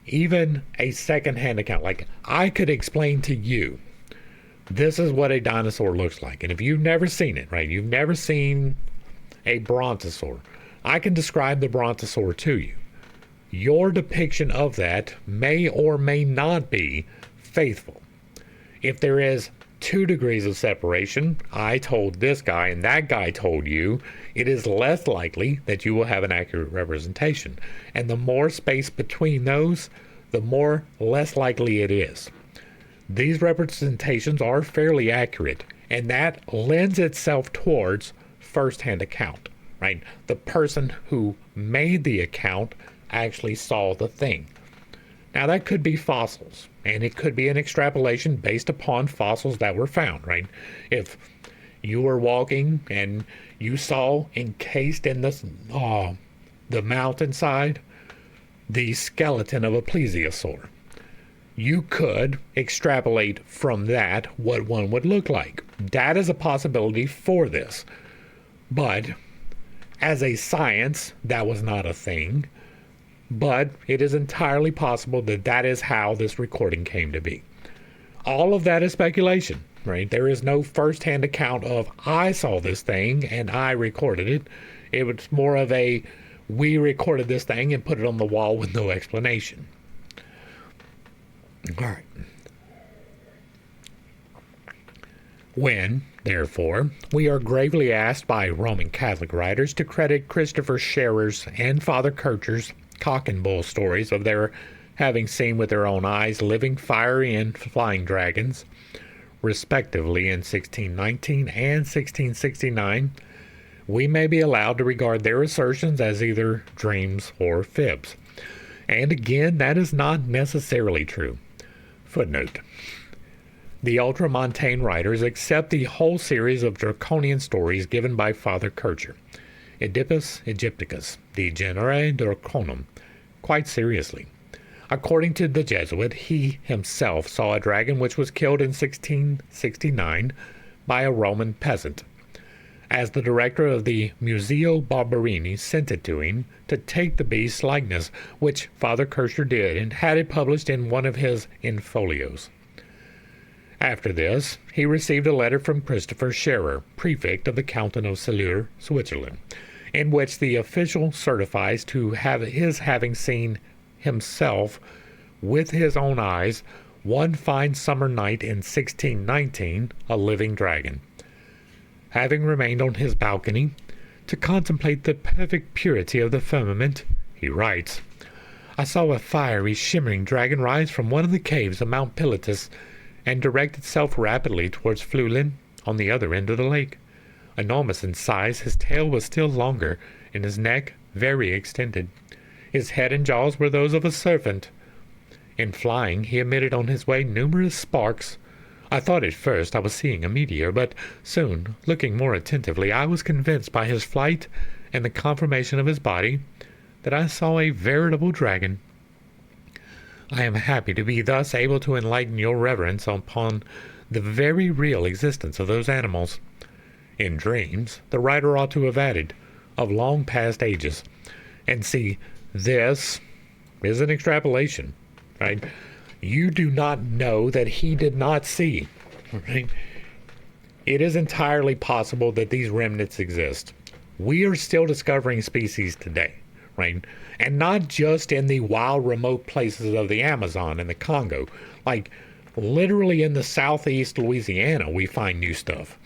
Even a second-hand account, like I could explain to you, this is what a dinosaur looks like. And if you've never seen it, right, you've never seen a brontosaur, I can describe the brontosaur to you. Your depiction of that may or may not be faithful. If there is 2 degrees of separation, I told this guy and that guy told you, it is less likely that you will have an accurate representation. And the more space between those, the more less likely it is. These representations are fairly accurate, and that lends itself towards first-hand account, right? The person who made the account actually saw the thing. Now that could be fossils, and it could be an extrapolation based upon fossils that were found, right? If you were walking and you saw encased in the mountainside the skeleton of a plesiosaur, you could extrapolate from that what one would look like. That is a possibility for this. But as a science, that was not a thing. But it is entirely possible that that is how this recording came to be. All of that is speculation, right? There is no first-hand account of, I saw this thing and I recorded it. It was more of a, we recorded this thing and put it on the wall with no explanation. All right. When, therefore, we are gravely asked by Roman Catholic writers to credit Christopher Scherer's and Father Kircher's cock and bull stories of their having seen with their own eyes living fiery and flying dragons, respectively in 1619 and 1669, we may be allowed to regard their assertions as either dreams or fibs. And again, that is not necessarily true. Footnote. The ultramontane writers accept the whole series of draconian stories given by Father Kircher, Oedipus Egypticus, De Genere Draconum, quite seriously. According to the Jesuit, he himself saw a dragon which was killed in 1669 by a Roman peasant, as the director of the Museo Barberini sent it to him to take the beast's likeness, which Father Kircher did and had it published in one of his infolios. After this, he received a letter from Christopher Scherer, prefect of the canton of Salur, Switzerland, in which the official certifies to his having seen himself with his own eyes one fine summer night in 1619 a living dragon. Having remained on his balcony to contemplate the perfect purity of the firmament, he writes, I saw a fiery, shimmering dragon rise from one of the caves of Mount Pilatus and direct itself rapidly towards Flulin on the other end of the lake. Enormous in size, his tail was still longer, and his neck very extended. His head and jaws were those of a serpent. In flying, he emitted on his way numerous sparks. I thought at first I was seeing a meteor, but soon, looking more attentively, I was convinced by his flight and the conformation of his body that I saw a veritable dragon. I am happy to be thus able to enlighten your reverence upon the very real existence of those animals. In dreams, the writer ought to have added, of long past ages. And see, this is an extrapolation, right? You do not know that he did not see, right? It is entirely possible that these remnants exist. We are still discovering species today, right? And not just in the wild, remote places of the Amazon and the Congo. Like, literally in the southeast Louisiana, we find new stuff,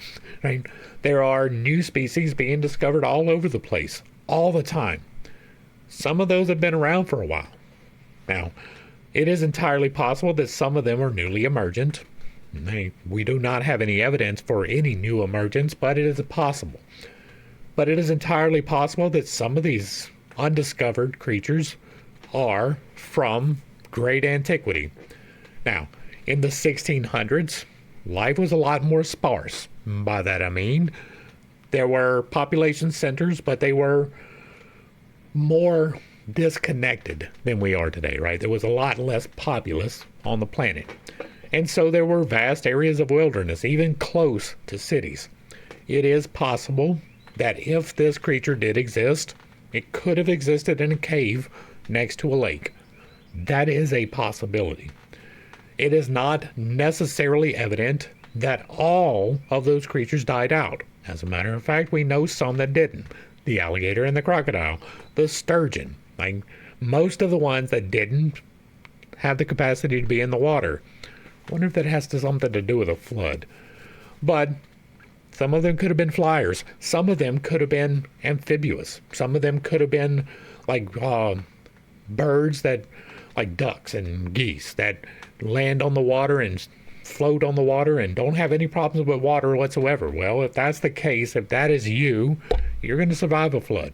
right? There are new species being discovered all over the place, all the time. Some of those have been around for a while. Now, it is entirely possible that some of them are newly emergent. We do not have any evidence for any new emergence, but it is possible. But it is entirely possible that some of these undiscovered creatures are from great antiquity. Now, in the 1600s, life was a lot more sparse. By that I mean, there were population centers, but they were more disconnected than we are today, right? There was a lot less populace on the planet. And so there were vast areas of wilderness, even close to cities. It is possible that if this creature did exist, it could have existed in a cave next to a lake. That is a possibility. It is not necessarily evident that all of those creatures died out. As a matter of fact, we know some that didn't. The alligator and the crocodile, the sturgeon. Like most of the ones that didn't have the capacity to be in the water. I wonder if that has something to do with a flood. But some of them could have been flyers. Some of them could have been amphibious. Some of them could have been like birds that, like ducks and geese, that land on the water and float on the water and don't have any problems with water whatsoever. Well, if that's the case, if that is you, you're going to survive a flood.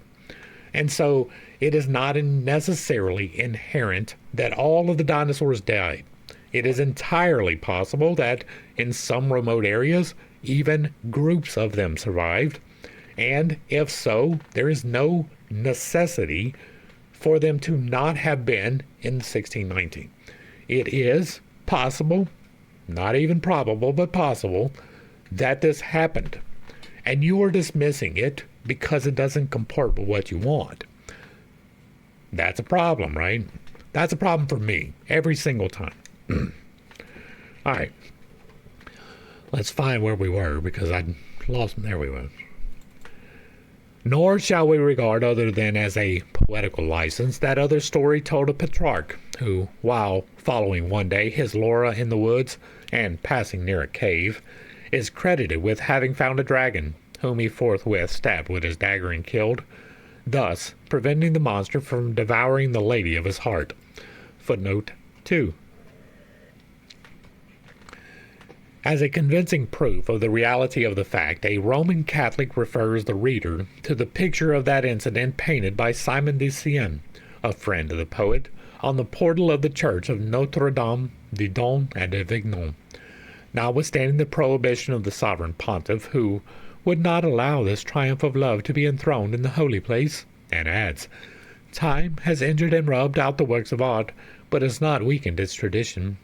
And so it is not necessarily inherent that all of the dinosaurs died. It is entirely possible that in some remote areas, even groups of them survived. And if so, there is no necessity for them to not have been in 1619. It is possible, not even probable, but possible, that this happened. And you are dismissing it because it doesn't comport with what you want. That's a problem, right? That's a problem for me every single time. All right. Let's find where we were because I lost. There we were. Nor shall we regard other than as a poetical license that other story told of Petrarch, who, while following one day his Laura in the woods and passing near a cave, is credited with having found a dragon, whom he forthwith stabbed with his dagger and killed, thus preventing the monster from devouring the lady of his heart. Footnote 2. As a convincing proof of the reality of the fact, a Roman Catholic refers the reader to the picture of that incident painted by Simon de Sienne, a friend of the poet, on the portal of the church of Notre Dame de Don and d'Avignon. Notwithstanding the prohibition of the sovereign pontiff, who would not allow this triumph of love to be enthroned in the holy place, and adds, time has injured and rubbed out the works of art, but has not weakened its tradition.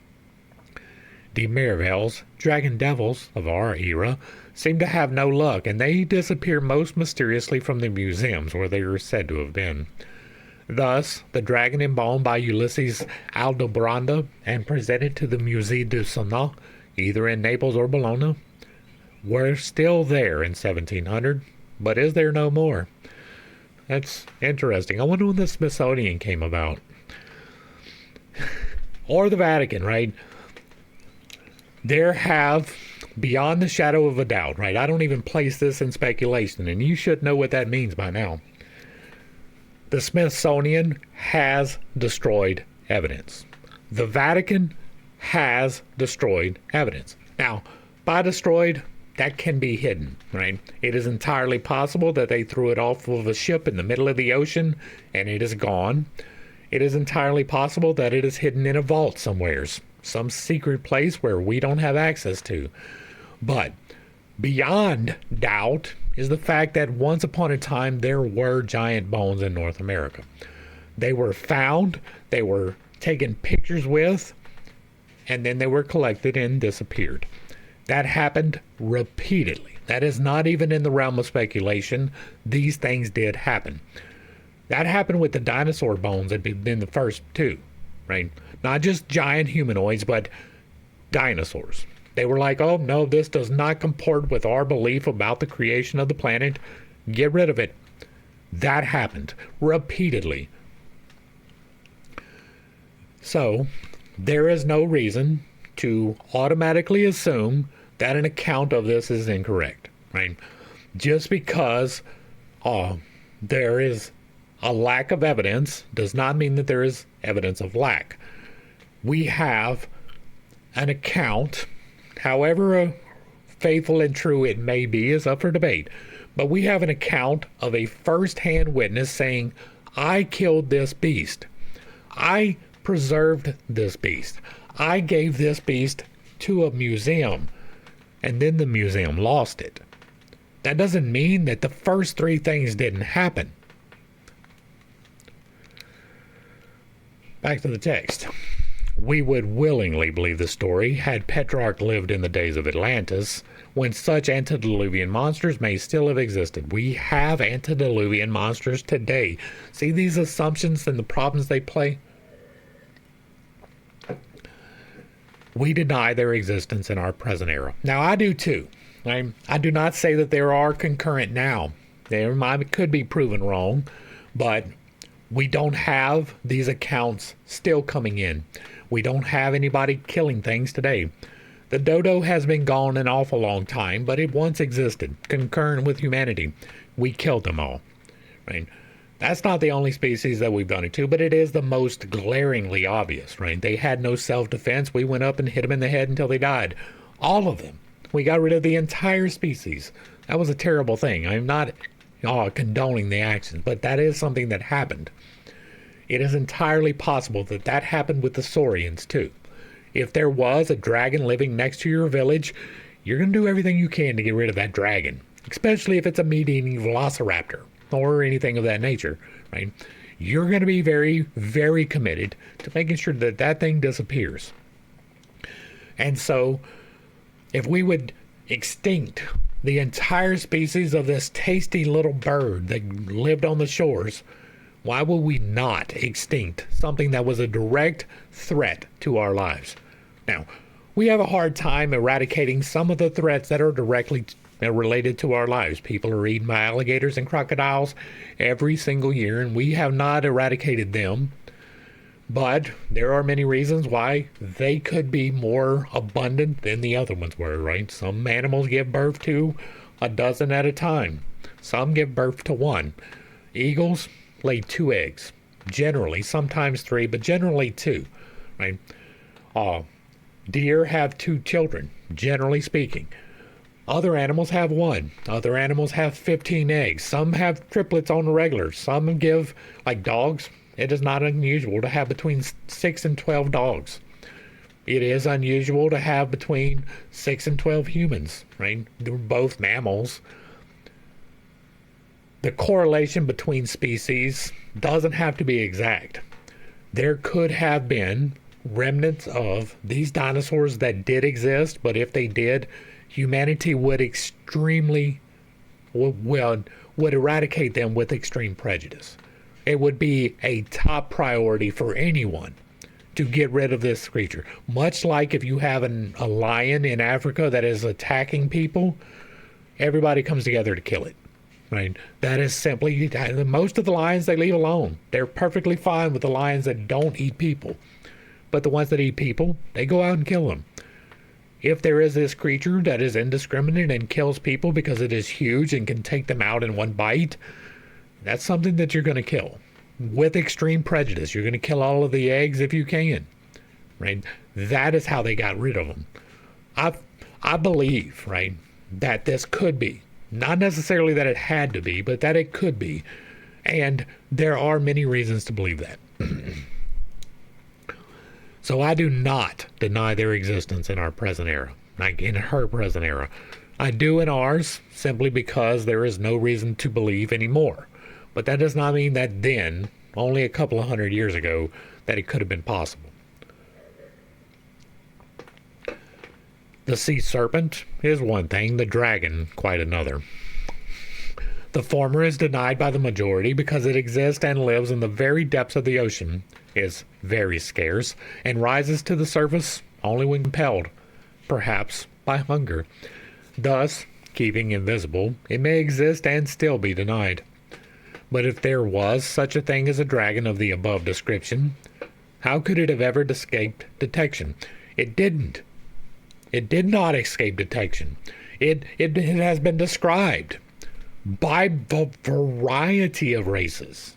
The Mirabelles, dragon devils of our era, seem to have no luck, and they disappear most mysteriously from the museums where they are said to have been. Thus, the dragon embalmed by Ulysses Aldobranda and presented to the Musée du Sonat, either in Naples or Bologna, were still there in 1700, but is there no more? That's interesting. I wonder when the Smithsonian came about. Or the Vatican, right? There have, beyond the shadow of a doubt, right? I don't even place this in speculation, and you should know what that means by now. The Smithsonian has destroyed evidence. The Vatican has destroyed evidence. Now, by destroyed, that can be hidden, right? It is entirely possible that they threw it off of a ship in the middle of the ocean and it is gone. It is entirely possible that it is hidden in a vault somewheres, some secret place where we don't have access to. But beyond doubt is the fact that once upon a time there were giant bones in North America. They were found, they were taken pictures with, and then they were collected and disappeared. That happened repeatedly. That is not even in the realm of speculation. These things did happen. That happened with the dinosaur bones that had been the first two, right? Not just giant humanoids, but dinosaurs. They were like, oh, no, this does not comport with our belief about the creation of the planet. Get rid of it. That happened repeatedly. So, there is no reason to automatically assume that an account of this is incorrect, right? Just because there is a lack of evidence does not mean that there is evidence of lack. We have an account, however faithful and true it may be is up for debate, but we have an account of a first-hand witness saying, I killed this beast. I preserved this beast. I gave this beast to a museum, and then the museum lost it. That doesn't mean that the first three things didn't happen. Back to the text. We would willingly believe the story had Petrarch lived in the days of Atlantis, when such antediluvian monsters may still have existed. We have antediluvian monsters today. See these assumptions and the problems they play? We deny their existence in our present era. Now, I do too. I do not say that there are concurrent now. Could be proven wrong, but we don't have these accounts still coming in. We don't have anybody killing things today. The dodo has been gone an awful long time, but it once existed, concurrent with humanity. We killed them all. Right? That's not the only species that we've done it to, but it is the most glaringly obvious, right? They had no self-defense. We went up and hit them in the head until they died. All of them. We got rid of the entire species. That was a terrible thing. I'm not condoning the actions, but that is something that happened. It is entirely possible that that happened with the Saurians, too. If there was a dragon living next to your village, you're going to do everything you can to get rid of that dragon, especially if it's a meat-eating velociraptor or anything of that nature, right? You're going to be very, very committed to making sure that that thing disappears. And so, if we would extinct the entire species of this tasty little bird that lived on the shores, why would we not extinct something that was a direct threat to our lives? Now, we have a hard time eradicating some of the threats that are directly related to our lives. People are eaten by alligators and crocodiles every single year, and we have not eradicated them. But there are many reasons why they could be more abundant than the other ones were, right? Some animals give birth to a dozen at a time. Some give birth to one. Eagles lay 2 eggs. Generally, sometimes 3, but generally 2, right? Deer have 2 children, generally speaking. Other animals have 1. Other animals have 15 eggs. Some have triplets on the regular. Some give, like dogs, it is not unusual to have between 6 and 12 dogs. It is unusual to have between 6 and 12 humans, right? They're both mammals. The correlation between species doesn't have to be exact. There could have been remnants of these dinosaurs that did exist, but if they did, humanity would would eradicate them with extreme prejudice. It would be a top priority for anyone to get rid of this creature. Much like if you have a lion in Africa that is attacking people, everybody comes together to kill it. Right? That is simply, most of the lions they leave alone. They're perfectly fine with the lions that don't eat people. But the ones that eat people, they go out and kill them. If there is this creature that is indiscriminate and kills people because it is huge and can take them out in one bite, that's something that you're going to kill. With extreme prejudice, you're going to kill all of the eggs if you can. Right? That is how they got rid of them. I believe, right, that this could be. Not necessarily that it had to be, but that it could be. And there are many reasons to believe that. So I do not deny their existence in our present era, like in her present era. I do in ours simply because there is no reason to believe anymore. But that does not mean that then, only a couple of 100 years ago, that it could have been possible. The sea serpent is one thing, the dragon quite another. The former is denied by the majority because it exists and lives in the very depths of the ocean, is very scarce, and rises to the surface only when compelled, perhaps by hunger. Thus, keeping invisible, it may exist and still be denied. But if there was such a thing as a dragon of the above description, how could it have ever escaped detection? It didn't. It did not escape detection. It has been described by a variety of races,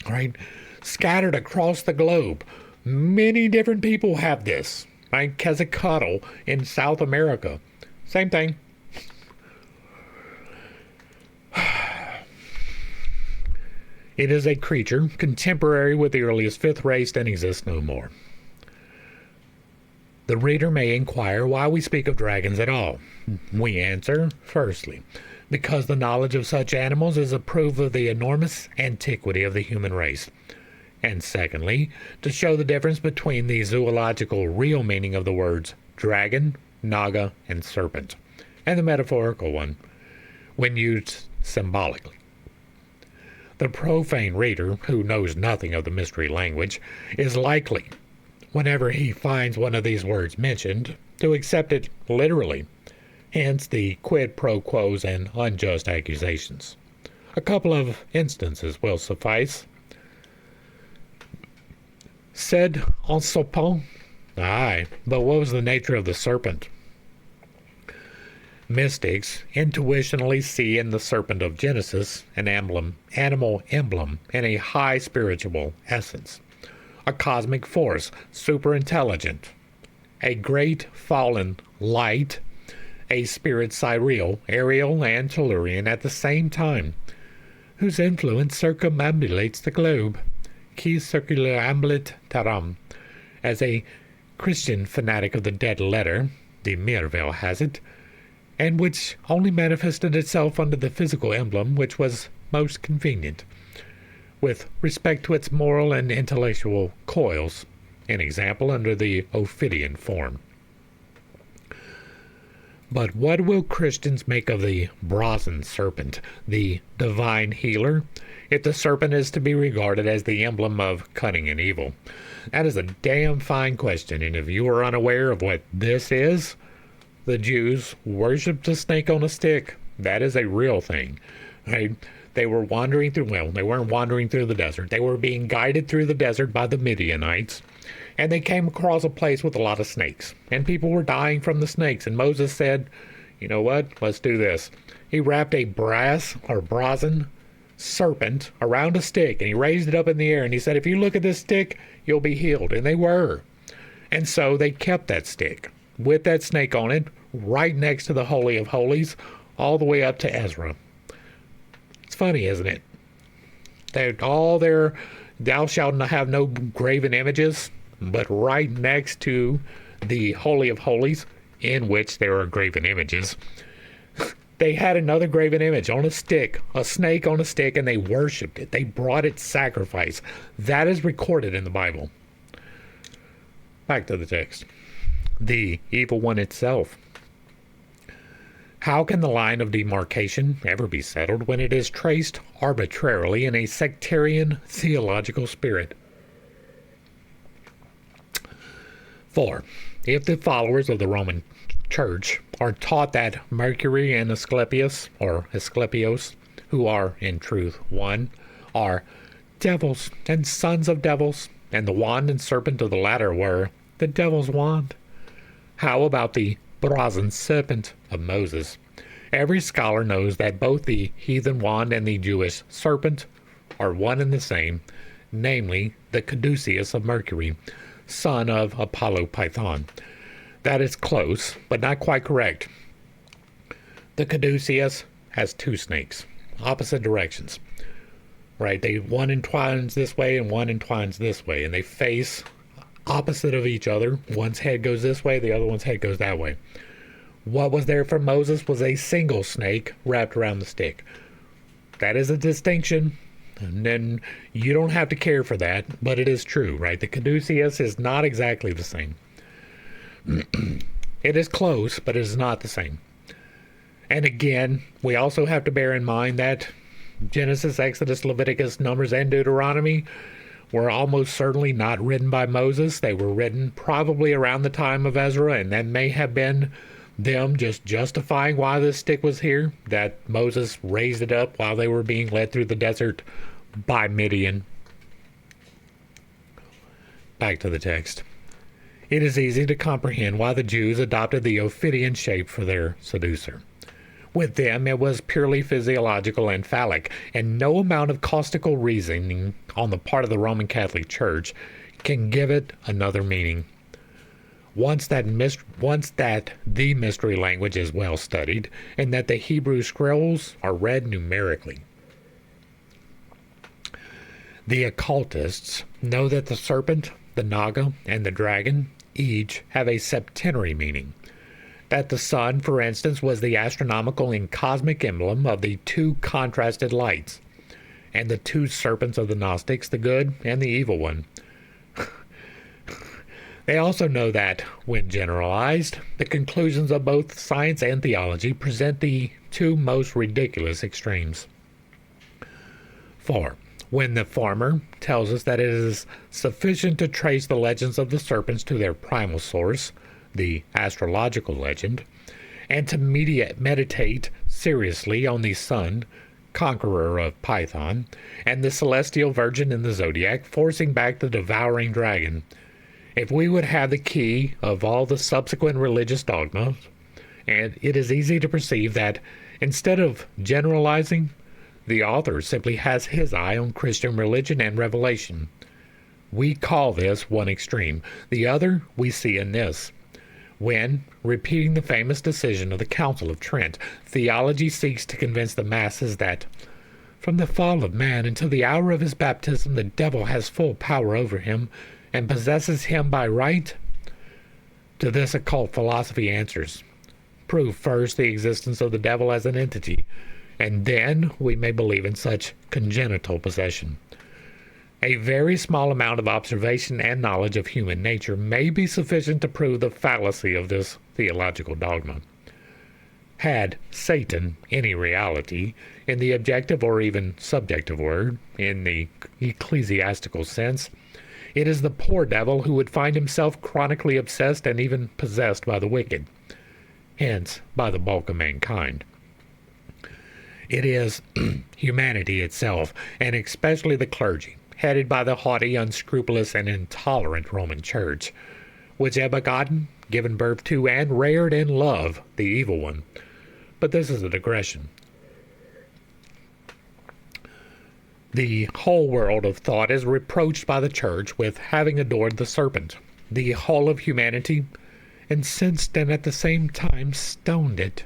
right? Scattered across the globe. Many different people have this, right? Quetzalcoatl in South America. Same thing. It is a creature contemporary with the earliest fifth race and exists no more. The reader may inquire why we speak of dragons at all. We answer, firstly, because the knowledge of such animals is a proof of the enormous antiquity of the human race. And secondly, to show the difference between the zoological real meaning of the words dragon, naga, and serpent, and the metaphorical one, when used symbolically. The profane reader, who knows nothing of the mystery language, is likely, whenever he finds one of these words mentioned, to accept it literally, hence the quid pro quos and unjust accusations. A couple of instances will suffice. Said en serpent? Aye, but what was the nature of the serpent? Mystics intuitionally see in the serpent of Genesis an animal emblem, and a high spiritual essence. A cosmic force, super intelligent, a great fallen light, a spirit sidereal, aerial, and tellurian at the same time, whose influence circumambulates the globe, qui circulambulit terram, as a Christian fanatic of the dead letter, de Mirville, has it, and which only manifested itself under the physical emblem which was most convenient, with respect to its moral and intellectual coils, an example under the Ophidian form. But what will Christians make of the brazen serpent, the divine healer, if the serpent is to be regarded as the emblem of cunning and evil? That is a damn fine question, and if you are unaware of what this is, the Jews worshipped a snake on a stick. That is a real thing. Right? They were wandering through, well, they weren't wandering through the desert. They were being guided through the desert by the Midianites, and they came across a place with a lot of snakes, and people were dying from the snakes, and Moses said, you know what, let's do this. He wrapped a brazen serpent around a stick, and he raised it up in the air, and he said, if you look at this stick, you'll be healed. And they were. And so they kept that stick with that snake on it right next to the Holy of Holies all the way up to Ezra. It's funny, isn't it? They're all there, thou shalt have no graven images, but right next to the Holy of Holies, in which there are graven images, they had another graven image on a stick, a snake on a stick, and they worshipped it. They brought it sacrifice. That is recorded in the Bible. Back to the text. The evil one itself. How can the line of demarcation ever be settled when it is traced arbitrarily in a sectarian theological spirit? 4. If the followers of the Roman Church are taught that Mercury and Asclepius, or Asclepios, who are in truth one, are devils and sons of devils, and the wand and serpent of the latter were the devil's wand, how about the brazen serpent of Moses? Every scholar knows that both the heathen wand and the Jewish serpent are one and the same, namely the caduceus of Mercury, son of Apollo Python. That is close, but not quite correct. The caduceus has two snakes, opposite directions. Right? One entwines this way and one entwines this way, and they face opposite of each other. One's head goes this way, the other one's head goes that way. What was there for Moses was a single snake wrapped around the stick. That is a distinction, and then you don't have to care for that, but it is true, right? The caduceus is not exactly the same. It is close, but it is not the same. And again, we also have to bear in mind that Genesis, Exodus, Leviticus, Numbers, and Deuteronomy were almost certainly not written by Moses. They were written probably around the time of Ezra, and that may have been them just justifying why this stick was here, that Moses raised it up while they were being led through the desert by Midian. Back to the text. It is easy to comprehend why the Jews adopted the Ophidian shape for their seducer. With them, it was purely physiological and phallic, and no amount of caustical reasoning on the part of the Roman Catholic Church can give it another meaning. Once that the mystery language is well studied, and that the Hebrew scrolls are read numerically. The occultists know that the serpent, the naga, and the dragon each have a septenary meaning. That the sun, for instance, was the astronomical and cosmic emblem of the two contrasted lights, and the two serpents of the Gnostics, the good and the evil one. They also know that, when generalized, the conclusions of both science and theology present the two most ridiculous extremes. 4. When the former tells us that it is sufficient to trace the legends of the serpents to their primal source, the astrological legend, and to meditate seriously on the sun, conqueror of Python, and the celestial virgin in the zodiac, forcing back the devouring dragon. If we would have the key of all the subsequent religious dogmas, and it is easy to perceive that, instead of generalizing, the author simply has his eye on Christian religion and revelation. We call this one extreme. The other we see in this. When, repeating the famous decision of the Council of Trent, theology seeks to convince the masses that, from the fall of man until the hour of his baptism, the devil has full power over him and possesses him by right, to this occult philosophy answers, prove first the existence of the devil as an entity, and then we may believe in such congenital possession. A very small amount of observation and knowledge of human nature may be sufficient to prove the fallacy of this theological dogma. Had Satan any reality, in the objective or even subjective word, in the ecclesiastical sense, it is the poor devil who would find himself chronically obsessed and even possessed by the wicked, hence by the bulk of mankind. It is humanity itself, and especially the clergy, headed by the haughty, unscrupulous, and intolerant Roman Church, which have begotten, given birth to, and reared in love the evil one. But this is a digression. The whole world of thought is reproached by the Church with having adored the serpent, the whole of humanity, incensed and at the same time stoned it.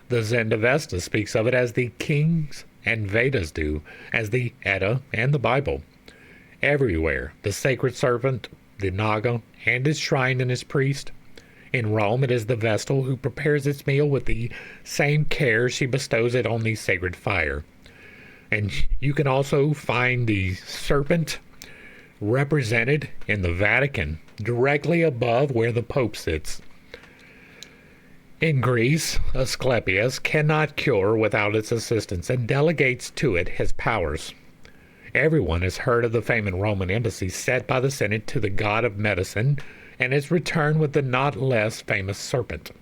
The Zendavesta speaks of it as the kings and Vedas do, as the Edda and the Bible. Everywhere, the sacred serpent, the Naga, and its shrine and its priest. In Rome, it is the Vestal who prepares its meal with the same care she bestows it on the sacred fire. And you can also find the serpent represented in the Vatican, directly above where the Pope sits. In Greece, Asclepius cannot cure without its assistance and delegates to it his powers. Everyone has heard of the famous Roman embassy set by the Senate to the god of medicine and its return with the not less famous serpent,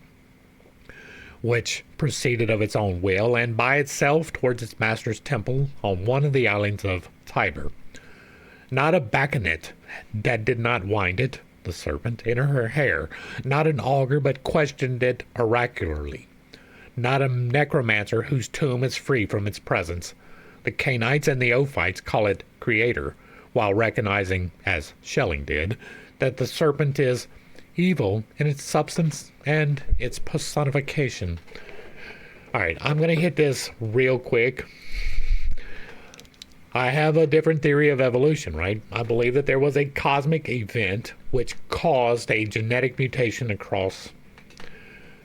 which proceeded of its own will and by itself towards its master's temple on one of the islands of Tiber. Not a bacchanate that did not wind it, the serpent, in her hair, not an augur but questioned it oracularly, not a necromancer whose tomb is free from its presence. The Cainites and the Ophites call it creator, while recognizing, as Schelling did, that the serpent is evil in its substance and its personification. All right, I'm going to hit this real quick. I have a different theory of evolution, right? I believe that there was a cosmic event which caused a genetic mutation across.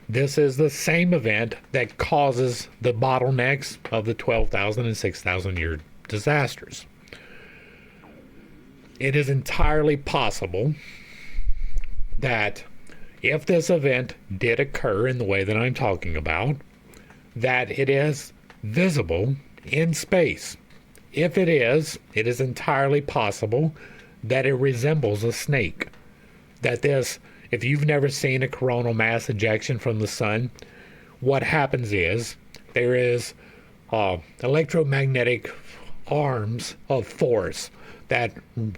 This is the same event that causes the bottlenecks of the 12,000 and 6,000 year disasters. It is entirely possible that if this event did occur in the way that I'm talking about, that it is visible in space. If it is entirely possible that it resembles a snake. That this, if you've never seen a coronal mass ejection from the sun, what happens is there is electromagnetic arms of force that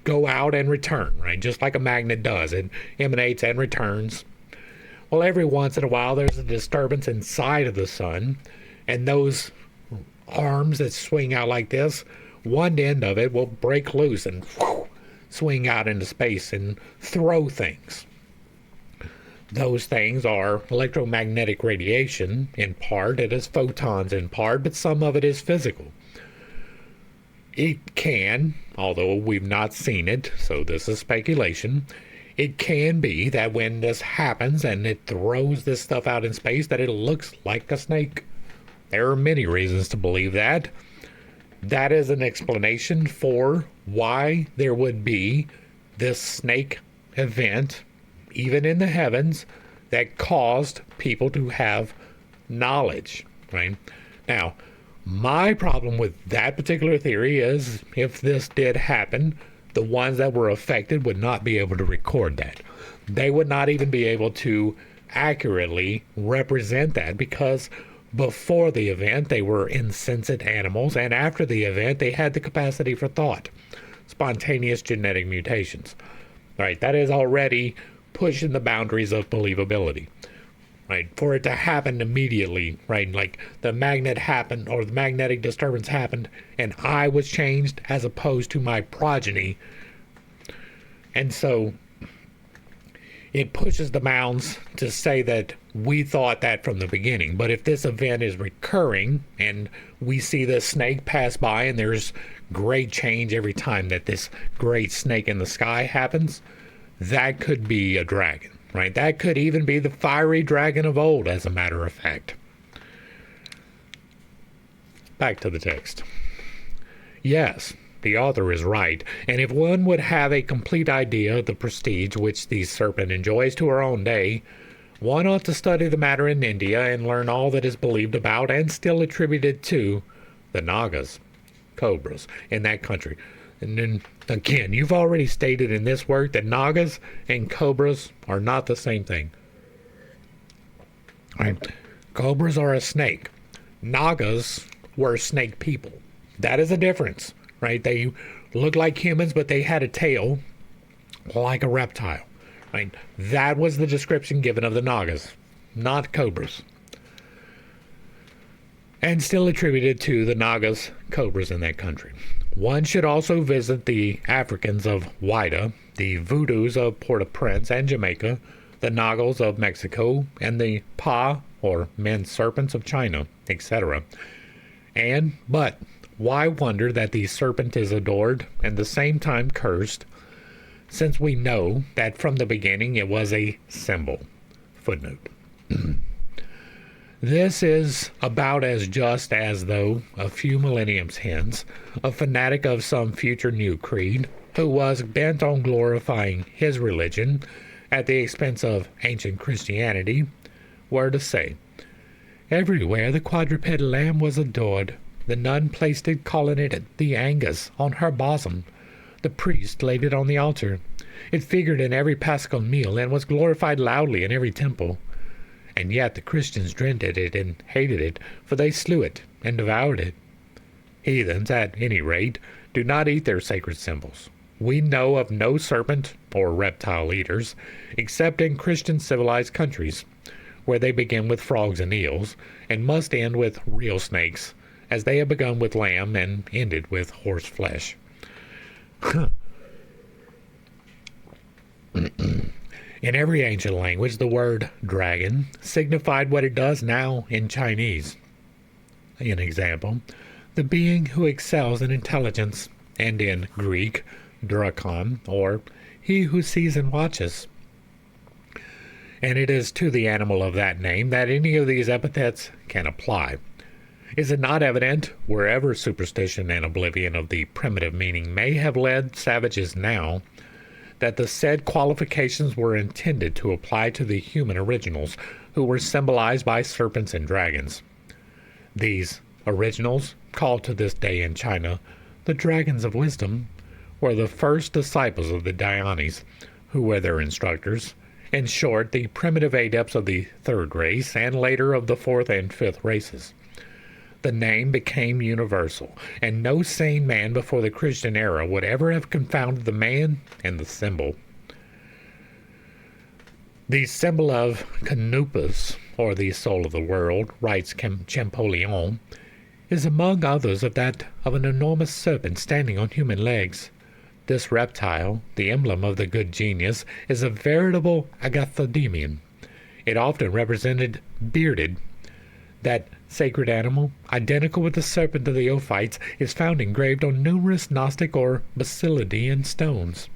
go out and return, right? Just like a magnet does. It emanates and returns. Well, every once in a while, there's a disturbance inside of the sun, and those arms that swing out like this, one end of it will break loose and swing out into space and throw things. Those things are electromagnetic radiation in part, it is photons in part, but some of it is physical. It can, although we've not seen it, so this is speculation, it can be that when this happens and it throws this stuff out in space, that it looks like a snake. There are many reasons to believe that. That is an explanation for why there would be this snake event, even in the heavens, that caused people to have knowledge, right? Now, my problem with that particular theory is if this did happen, the ones that were affected would not be able to record that. They would not even be able to accurately represent that because before the event they were insensate animals, and after the event they had the capacity for thought. Spontaneous genetic mutations. Right, that is already pushing the boundaries of believability. Right, for it to happen immediately, right, like the magnet happened or the magnetic disturbance happened and I was changed as opposed to my progeny. And so it pushes the bounds to say that we thought that from the beginning. But if this event is recurring and we see the snake pass by and there's great change every time that this great snake in the sky happens, that could be a dragon, right? That could even be the fiery dragon of old, as a matter of fact. Back to the text. Yes, the author is right, and if one would have a complete idea of the prestige which the serpent enjoys to our own day, one ought to study the matter in India and learn all that is believed about and still attributed to the Nagas, cobras, in that country. And then, again, you've already stated in this work that Nagas and cobras are not the same thing. Right? Cobras are a snake. Nagas were snake people. That is a difference. Right? They looked like humans, but they had a tail like a reptile. Right? That was the description given of the Nagas, not cobras. And still attributed to the Nagas, cobras in that country. One should also visit the Africans of Whydah, the Voodoos of Port-au-Prince and Jamaica, the Nagals of Mexico, and the Pa, or men serpents of China, etc. But why wonder that the serpent is adored and at the same time cursed, since we know that from the beginning it was a symbol? Footnote. This is about as just as though, a few millenniums hence, a fanatic of some future new creed, who was bent on glorifying his religion at the expense of ancient Christianity, were to say, "Everywhere the quadruped lamb was adored. The nun placed it, calling it the Angus, on her bosom. The priest laid it on the altar. It figured in every Paschal meal and was glorified loudly in every temple. And yet the Christians dreaded it and hated it, for they slew it and devoured it. Heathens, at any rate, do not eat their sacred symbols. We know of no serpent or reptile eaters, except in Christian civilized countries, where they begin with frogs and eels, and must end with real snakes, as they have begun with lamb and ended with horse flesh." In every ancient language, the word dragon signified what it does now in Chinese. An example, the being who excels in intelligence, and in Greek, drakon, or he who sees and watches. And it is to the animal of that name that any of these epithets can apply. Is it not evident, wherever superstition and oblivion of the primitive meaning may have led savages now, that the said qualifications were intended to apply to the human originals, who were symbolized by serpents and dragons? These originals, called to this day in China the dragons of wisdom, were the first disciples of the Dhyanis, who were their instructors. In short, the primitive adepts of the third race, and later of the fourth and fifth races. The name became universal, and no sane man before the Christian era would ever have confounded the man and the symbol. The symbol of Canopus, or the soul of the world, writes Champollion, is among others of that of an enormous serpent standing on human legs. This reptile, the emblem of the good genius, is a veritable agathodemon. It often represented bearded. That sacred animal, identical with the serpent of the Ophites, is found engraved on numerous Gnostic or Basilidian stones.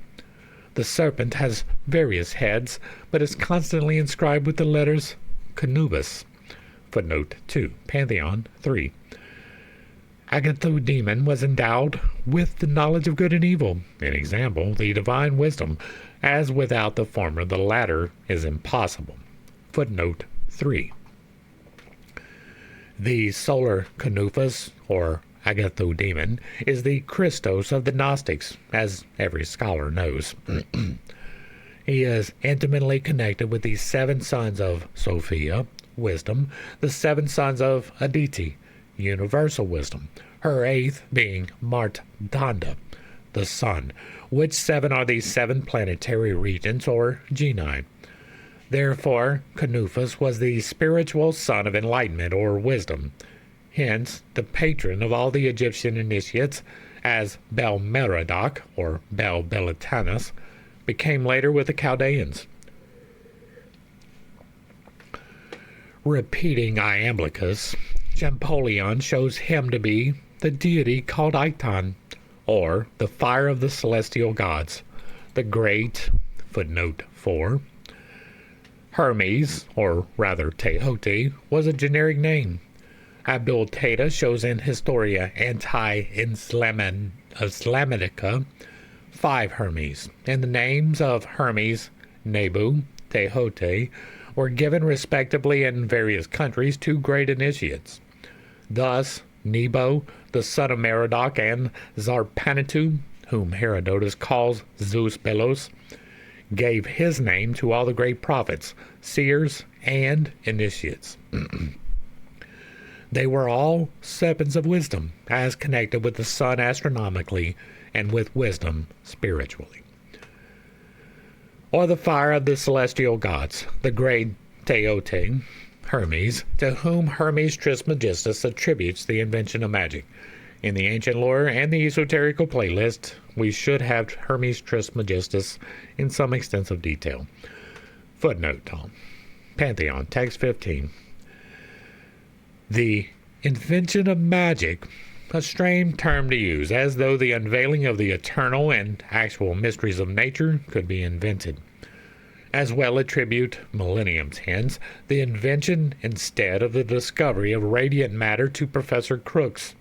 The serpent has various heads, but is constantly inscribed with the letters Canubis. Footnote 2, Pantheon 3. Agathodemon was endowed with the knowledge of good and evil, an example, the divine wisdom, as without the former the latter is impossible. Footnote 3. The solar Canufus, or Agathodemon, is the Christos of the Gnostics, as every scholar knows. He is intimately connected with the 7 sons of Sophia, wisdom, the 7 sons of Aditi, universal wisdom, her 8th being Martanda, the sun, which 7 are the 7 planetary regions, or genii. Therefore, Canufus was the spiritual son of enlightenment or wisdom, hence the patron of all the Egyptian initiates, as Bel-Merodach, or Bel-Belitanus, became later with the Chaldeans. Repeating Iamblichus, Champollion shows him to be the deity called Iton, or the fire of the celestial gods, the great, footnote 4. Hermes, or rather Tehote, was a generic name. Abdul Tata shows in Historia Anti-Islamitica 5 Hermes, and the names of Hermes, Nebu, Tehote were given respectively in various countries to great initiates. Thus, Nebo, the son of Merodach, and Zarpanitu, whom Herodotus calls Zeus Bellos, gave his name to all the great prophets, seers, and initiates. They were all serpents of wisdom, as connected with the sun astronomically and with wisdom spiritually. Or the fire of the celestial gods, the great Teote, Hermes, to whom Hermes Trismegistus attributes the invention of magic. In the ancient lore and the Esoterica playlist, we should have Hermes Trismegistus in some extensive detail. Footnote, Tom. Pantheon, text 15. The invention of magic, a strange term to use, as though the unveiling of the eternal and actual mysteries of nature could be invented. As well attribute millenniums, hence, the invention instead of the discovery of radiant matter to Professor Crookes.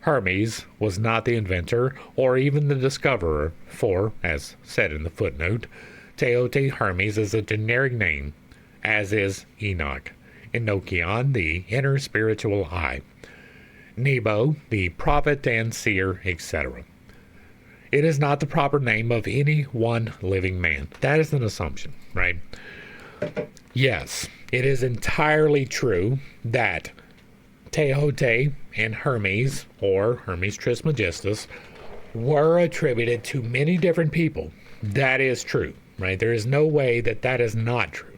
Hermes was not the inventor or even the discoverer, for, as said in the footnote, Teote Hermes is a generic name, as is Enoch, Enochion, the inner spiritual eye, Nebo, the prophet and seer, etc. It is not the proper name of any one living man. That is an assumption, right? Yes, it is entirely true that Teote and Hermes, or Hermes Trismegistus, were attributed to many different people. That is true, right? There is no way that that is not true.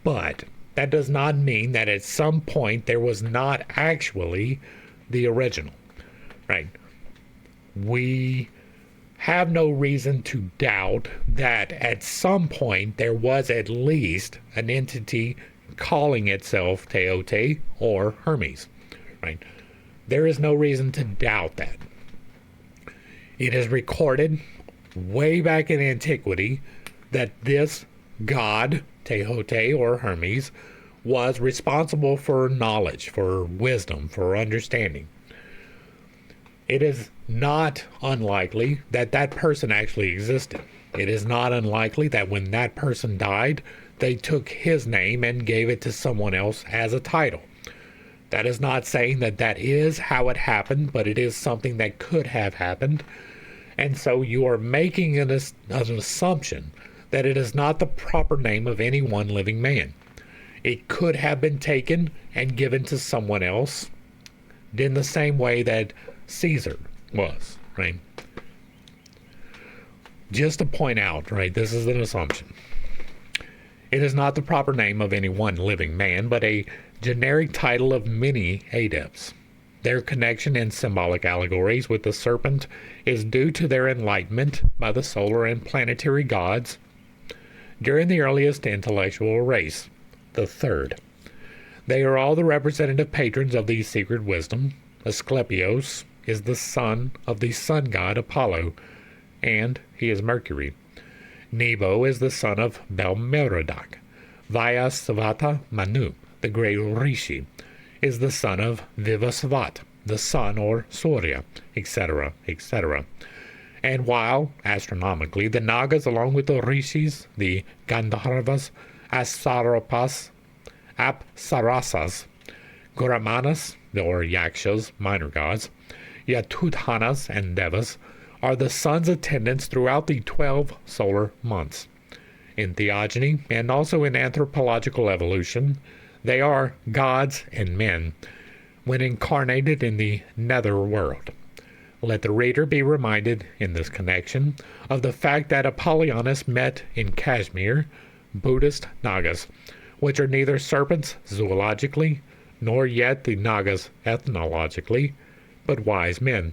But that does not mean that at some point there was not actually the original, right? We have no reason to doubt that at some point there was at least an entity calling itself Teote or Hermes, right? There is no reason to doubt that. It is recorded way back in antiquity that this god, Teote or Hermes, was responsible for knowledge, for wisdom, for understanding. It is not unlikely that that person actually existed. It is not unlikely that when that person died, they took his name and gave it to someone else as a title. That is not saying that that is how it happened, but it is something that could have happened. And so you are making an assumption that it is not the proper name of any one living man. It could have been taken and given to someone else in the same way that Caesar was, right? Just to point out, right, this is an assumption. It is not the proper name of any one living man, but a generic title of many adepts. Their connection in symbolic allegories with the serpent is due to their enlightenment by the solar and planetary gods during the earliest intellectual race, the third. They are all the representative patrons of the secret wisdom. Asclepios is the son of the sun god Apollo, and he is Mercury. Nebo is the son of Bel-Merodach. Vyasvata Manu, the great Rishi, is the son of Vivasvat, the sun or Surya, etc., etc. And while, astronomically, the Nagas, along with the Rishis, the Gandharvas, Asarapas, Apsarasas, Goramanas, or Yakshas, minor gods, Yatuthanas, and Devas, are the sun's attendants throughout the 12 solar months. In theogony, and also in anthropological evolution, they are gods and men when incarnated in the nether world. Let the reader be reminded, in this connection, of the fact that Apollonius met in Kashmir Buddhist Nagas, which are neither serpents zoologically, nor yet the Nagas ethnologically, but wise men.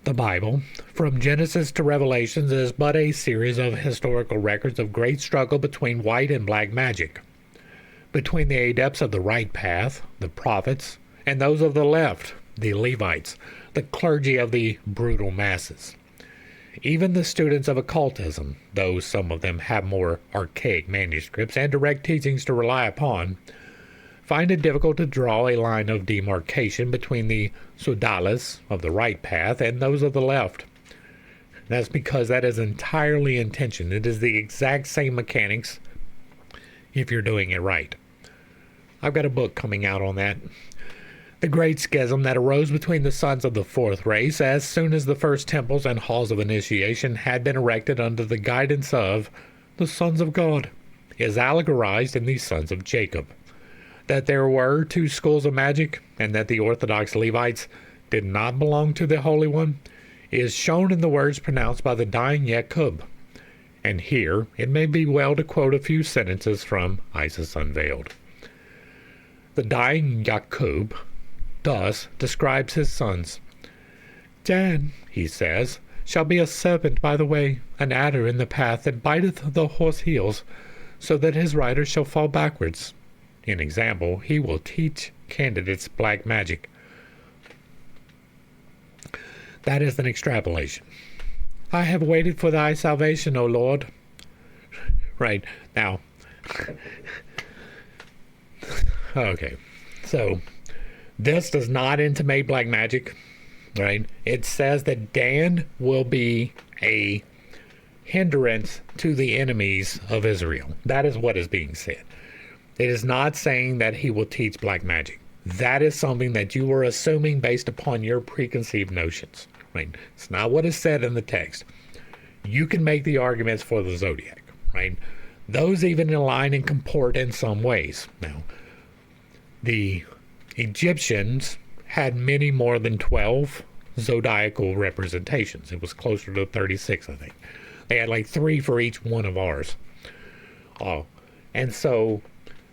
The Bible, from Genesis to Revelations, is but a series of historical records of great struggle between white and black magic, between the adepts of the right path, the prophets, and those of the left, the Levites, the clergy of the brutal masses. Even the students of occultism, though some of them have more archaic manuscripts and direct teachings to rely upon, find it difficult to draw a line of demarcation between the Sudalas of the right path and those of the left. That's because that is entirely intention. It is the exact same mechanics if you're doing it right. I've got a book coming out on that. The great schism that arose between the sons of the fourth race as soon as the first temples and halls of initiation had been erected under the guidance of the sons of God is allegorized in the sons of Jacob. That there were two schools of magic, and that the Orthodox Levites did not belong to the Holy One, is shown in the words pronounced by the dying Jacob. And here it may be well to quote a few sentences from Isis Unveiled. The dying Jacob thus describes his sons. Dan, he says, shall be a serpent by the way, an adder in the path that biteth the horse heels, so that his rider shall fall backwards. In example, he will teach candidates black magic. That is an extrapolation. I have waited for thy salvation, O Lord. Right, now. Okay, so this does not intimate black magic, right? It says that Dan will be a hindrance to the enemies of Israel. That is what is being said. It is not saying that he will teach black magic. That is something that you are assuming based upon your preconceived notions, right? It's not what is said in the text. You can make the arguments for the zodiac, right? Those even align and comport in some ways. Now, the Egyptians had many more than 12 zodiacal representations. It was closer to 36, I think. They had like 3 for each one of ours. And so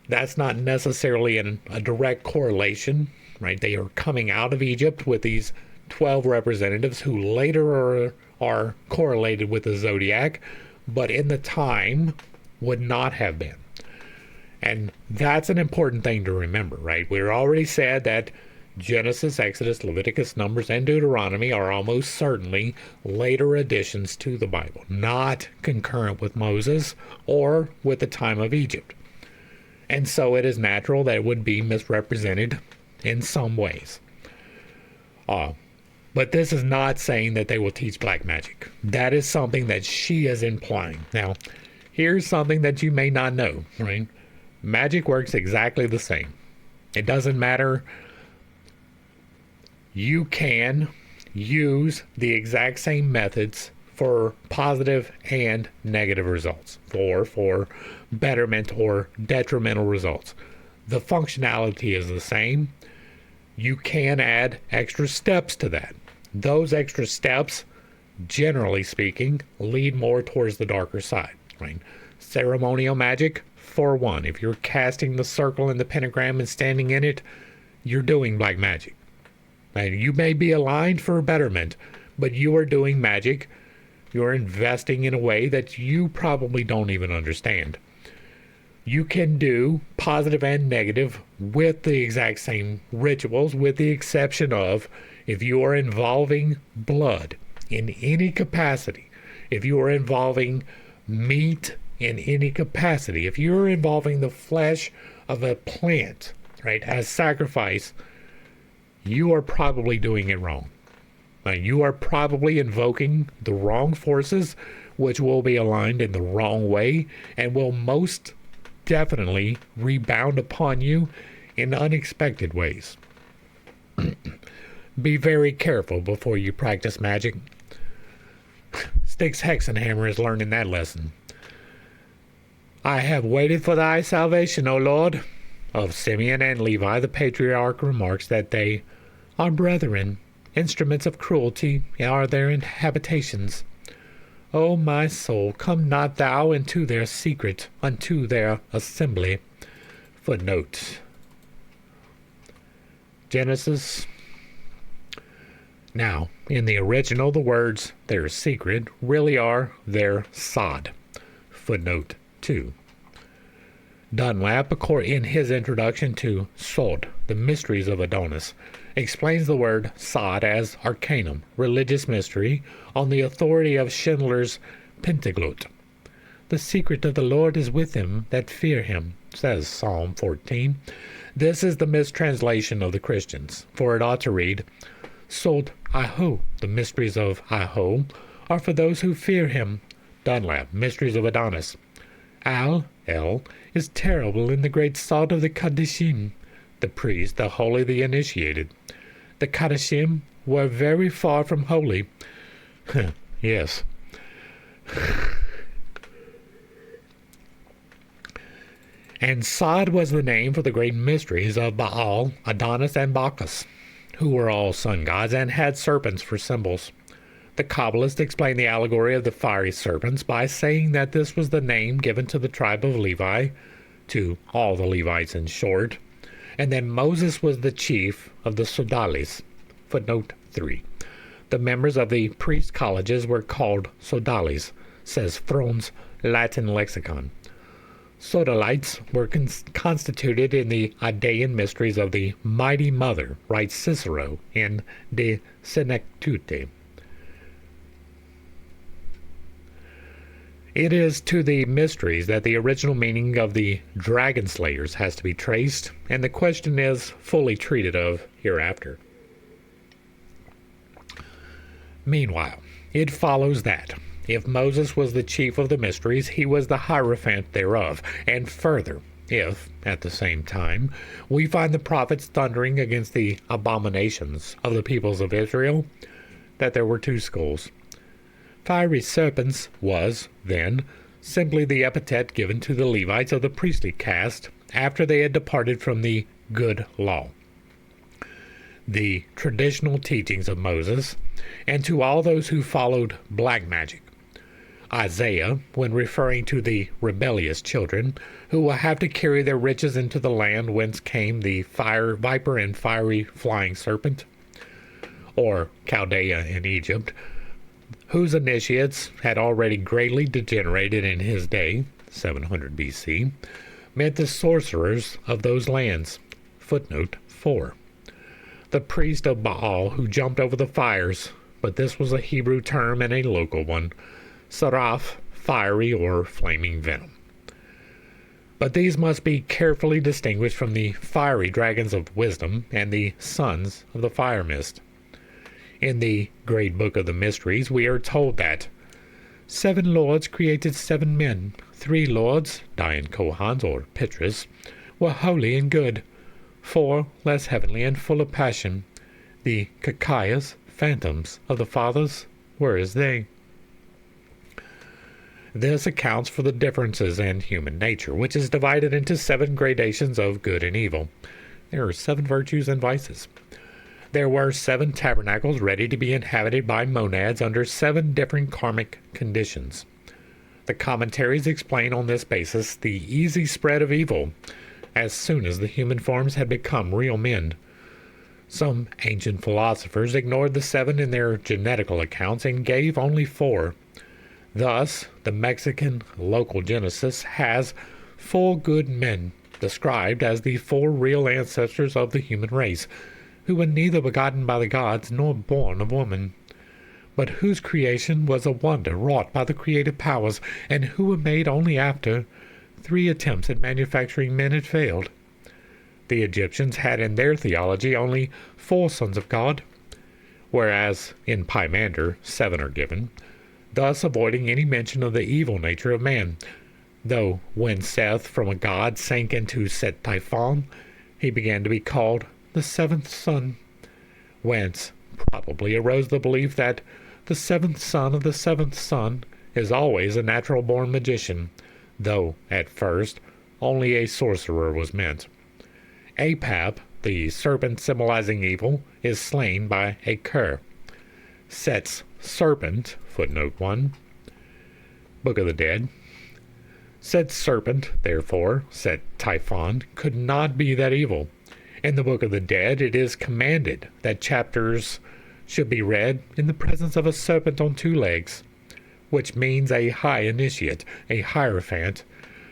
that's not necessarily a direct correlation, right? They are coming out of Egypt with these 12 representatives who later are correlated with the zodiac, but in the time would not have been. And that's an important thing to remember, right? We've already said that Genesis, Exodus, Leviticus, Numbers, and Deuteronomy are almost certainly later additions to the Bible, not concurrent with Moses or with the time of Egypt. And so it is natural that it would be misrepresented in some ways. But this is not saying that they will teach black magic. That is something that she is implying. Now, here's something that you may not know, right? Magic works exactly the same. It doesn't matter. You can use the exact same methods for positive and negative results, for betterment or detrimental results. The functionality is the same. You can add extra steps to that. Those extra steps, generally speaking, lead more towards the darker side, right? Ceremonial magic, for one, if you're casting the circle and the pentagram and standing in it, you're doing black magic. Right? You may be aligned for betterment, but you are doing magic. You're investing in a way that you probably don't even understand. You can do positive and negative with the exact same rituals, with the exception of if you are involving blood in any capacity, if you are involving meat in any capacity, if you're involving the flesh of a plant, right, as sacrifice, you are probably doing it wrong. You are probably invoking the wrong forces, which will be aligned in the wrong way and will most definitely rebound upon you in unexpected ways. Be very careful before you practice magic. Styx Hexenhammer is learning that lesson. I have waited for thy salvation, O Lord. Of Simeon and Levi, the patriarch remarks that they are brethren. Instruments of cruelty are their habitations. O my soul, come not thou into their secret, unto their assembly. Footnote. Genesis. Now, in the original, the words their secret really are their sod. Footnote 2. Dunlap, in his introduction to Sod, the Mysteries of Adonis, explains the word sod as arcanum, religious mystery, on the authority of Schindler's Pentaglot. The secret of the Lord is with them that fear him, says Psalm 14. This is the mistranslation of the Christians, for it ought to read, Sod Aho, the mysteries of Aho, are for those who fear him. Dunlap, Mysteries of Adonis. El, is terrible in the great sod of the Kadishim, the priest, the holy, the initiated. The Kadishim were very far from holy. Yes. And Sod was the name for the great mysteries of Baal, Adonis, and Bacchus, who were all sun gods and had serpents for symbols. The Kabbalists explain the allegory of the fiery serpents by saying that this was the name given to the tribe of Levi, to all the Levites in short, and then Moses was the chief of the Sodalis. Footnote 3. The members of the priest colleges were called Sodalis, says Frohn's Latin lexicon. Sodalites were constituted in the Idaean mysteries of the Mighty Mother, writes Cicero in De Senectute. It is to the mysteries that the original meaning of the dragon slayers has to be traced, and the question is fully treated of hereafter. Meanwhile, it follows that if Moses was the chief of the mysteries, he was the hierophant thereof. And further, if, at the same time, we find the prophets thundering against the abominations of the peoples of Israel, that there were two schools. Fiery serpents was, then, simply the epithet given to the Levites of the priestly caste after they had departed from the good law, the traditional teachings of Moses, and to all those who followed black magic. Isaiah, when referring to the rebellious children, who will have to carry their riches into the land whence came the fire viper and fiery flying serpent, or Chaldea in Egypt, whose initiates had already greatly degenerated in his day, 700 BC, meant the sorcerers of those lands. Footnote 4. The priest of Baal who jumped over the fires, but this was a Hebrew term and a local one. Saraph, fiery or flaming venom. But these must be carefully distinguished from the fiery dragons of wisdom and the sons of the fire mist. In the great book of the mysteries, we are told that 7 lords created 7 men. 3 lords, Dayan Kohans or Pitras, were holy and good. 4 less heavenly and full of passion. The Kakayas, phantoms of the fathers, were as they. This accounts for the differences in human nature, which is divided into 7 gradations of good and evil. There are 7 virtues and vices. There were 7 tabernacles ready to be inhabited by monads under 7 different karmic conditions. The commentaries explain on this basis the easy spread of evil as soon as the human forms had become real men. Some ancient philosophers ignored the 7 in their genetical accounts and gave only 4. Thus, the Mexican local Genesis has 4 good men, described as the 4 real ancestors of the human race, who were neither begotten by the gods nor born of woman, but whose creation was a wonder wrought by the creative powers, and who were made only after 3 attempts at manufacturing men had failed. The Egyptians had in their theology only 4 sons of God, whereas in Pymander 7 are given, thus avoiding any mention of the evil nature of man, though when Seth from a god sank into Set Typhon, he began to be called the 7th son, whence probably arose the belief that the 7th son of the 7th son is always a natural-born magician, though, at first, only a sorcerer was meant. Apap, the serpent symbolizing evil, is slain by a cur. Set's serpent, footnote 1, Book of the Dead. Said serpent, therefore, Set Typhon, could not be that evil. In the Book of the Dead, it is commanded that chapters should be read in the presence of a serpent on 2 legs, which means a high initiate, a hierophant,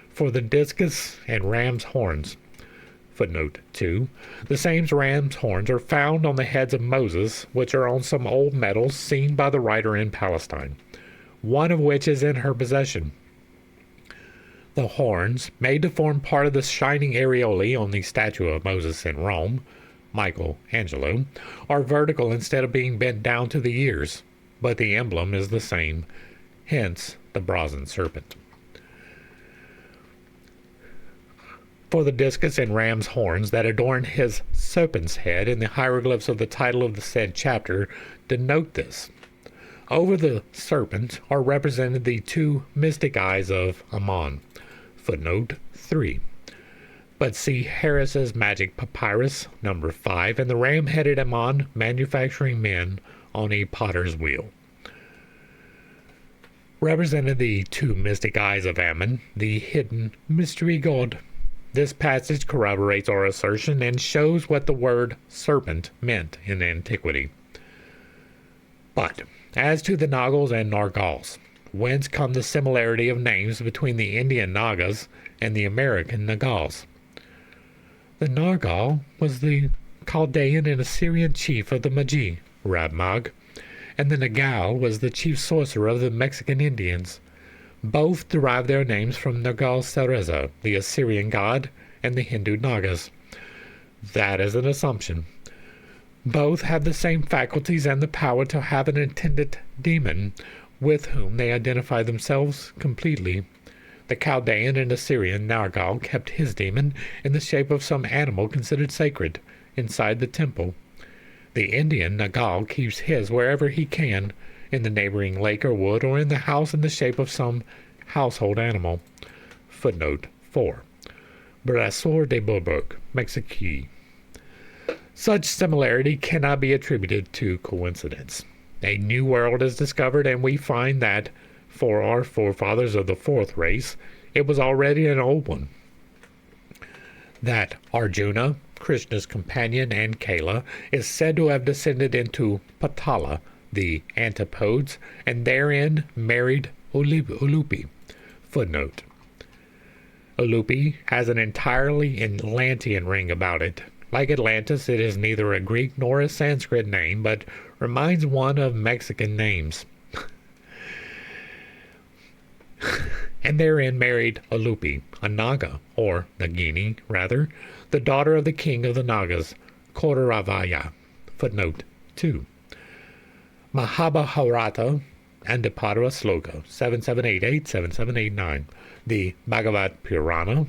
for the discus and ram's horns. Footnote 2. The same ram's horns are found on the heads of Moses, which are on some old medals seen by the writer in Palestine, one of which is in her possession. The horns, made to form part of the shining areolae on the statue of Moses in Rome, Michelangelo, are vertical instead of being bent down to the ears, but the emblem is the same, hence the brazen serpent. For the discus and ram's horns that adorn his serpent's head in the hieroglyphs of the title of the said chapter denote this. Over the serpent are represented the 2 mystic eyes of Ammon. Footnote 3. But see Harris's Magic Papyrus, number 5, and the ram-headed Ammon manufacturing men on a potter's wheel. Represented the 2 mystic eyes of Ammon, the hidden mystery god. This passage corroborates our assertion and shows what the word serpent meant in antiquity. But as to the Nagals and Nargals, whence come the similarity of names between the Indian Nagas and the American Nagals? The Nargal was the Chaldean and Assyrian chief of the Magi, Rabmag, and the Nagal was the chief sorcerer of the Mexican Indians. Both derive their names from Nagal-Sareza, the Assyrian god, and the Hindu Nagas. That is an assumption. Both have the same faculties and the power to have an attendant demon with whom they identify themselves completely. The Chaldean and Assyrian Nargal kept his demon in the shape of some animal considered sacred inside the temple. The Indian Nagal keeps his wherever he can, in the neighboring lake or wood, or in the house in the shape of some household animal. Footnote 4. Brasor de Bourbourg, Mexique. Such similarity cannot be attributed to coincidence. A new world is discovered, and we find that, for our forefathers of the fourth race, it was already an old one. That Arjuna, Krishna's companion, and Kala, is said to have descended into Patala, the antipodes, and therein married Ulupi. Footnote. Ulupi has an entirely Atlantean ring about it. Like Atlantis, it is neither a Greek nor a Sanskrit name, but reminds one of Mexican names. And therein married Ulupi, a Naga, or Nagini, rather, the daughter of the king of the Nagas, Kauravaya. Footnote 2. Mahabharata and Padra Sloka, 7788-7789. The Bhagavad Purana,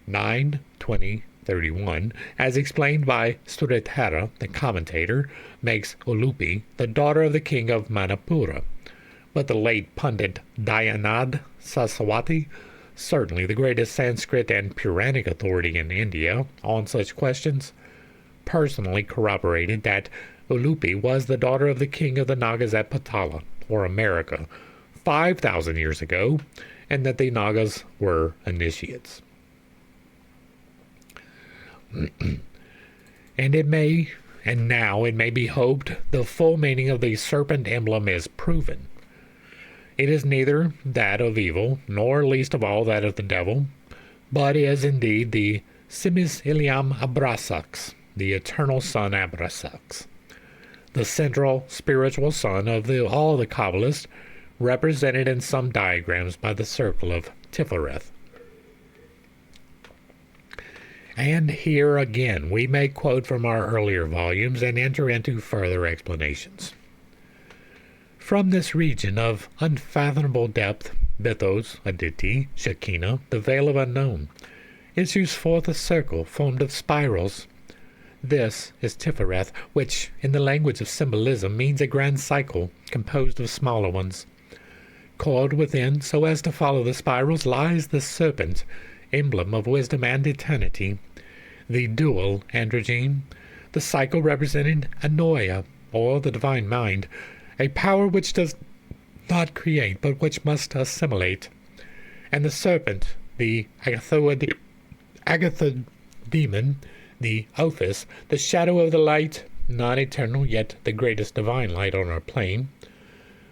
9:20-31, as explained by Suratara, the commentator, makes Ulupi the daughter of the king of Manipura. But the late Pundit Dayanad Sasawati, certainly the greatest Sanskrit and Puranic authority in India on such questions, personally corroborated that Ulupi was the daughter of the king of the Nagas at Patala, or America, 5,000 years ago, and that the Nagas were initiates. And now it may be hoped the full meaning of the serpent emblem is proven. It is neither that of evil, nor least of all that of the devil, but is indeed the Simis Iliam Abrasax, the eternal son Abrasax, the central spiritual son of all the Kabbalists, represented in some diagrams by the circle of Tifereth. And here again we may quote from our earlier volumes and enter into further explanations. From this region of unfathomable depth, Bithos, Aditi, Shekinah, the veil of unknown, issues forth a circle formed of spirals. This is Tifereth, which, in the language of symbolism, means a grand cycle composed of smaller ones. Coiled within, so as to follow the spirals, lies the serpent, emblem of wisdom and eternity, the dual androgyne, the cycle representing Anoia, or the divine mind, a power which does not create, but which must assimilate, and the serpent, the Agatha demon, the Ophis, the shadow of the light, non-eternal, yet the greatest divine light on our plane.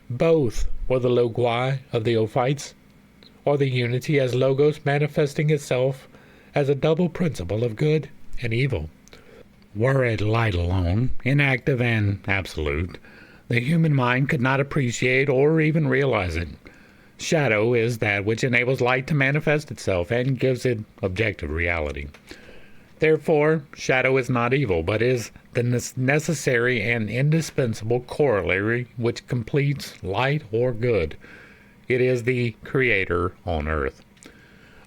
Both were the Logoi of the Ophites, or the unity as Logos manifesting itself as a double principle of good and evil. Were it light alone, inactive and absolute, the human mind could not appreciate or even realize it. Shadow is that which enables light to manifest itself and gives it objective reality. Therefore, shadow is not evil, but is the necessary and indispensable corollary which completes light or good. It is the creator on earth.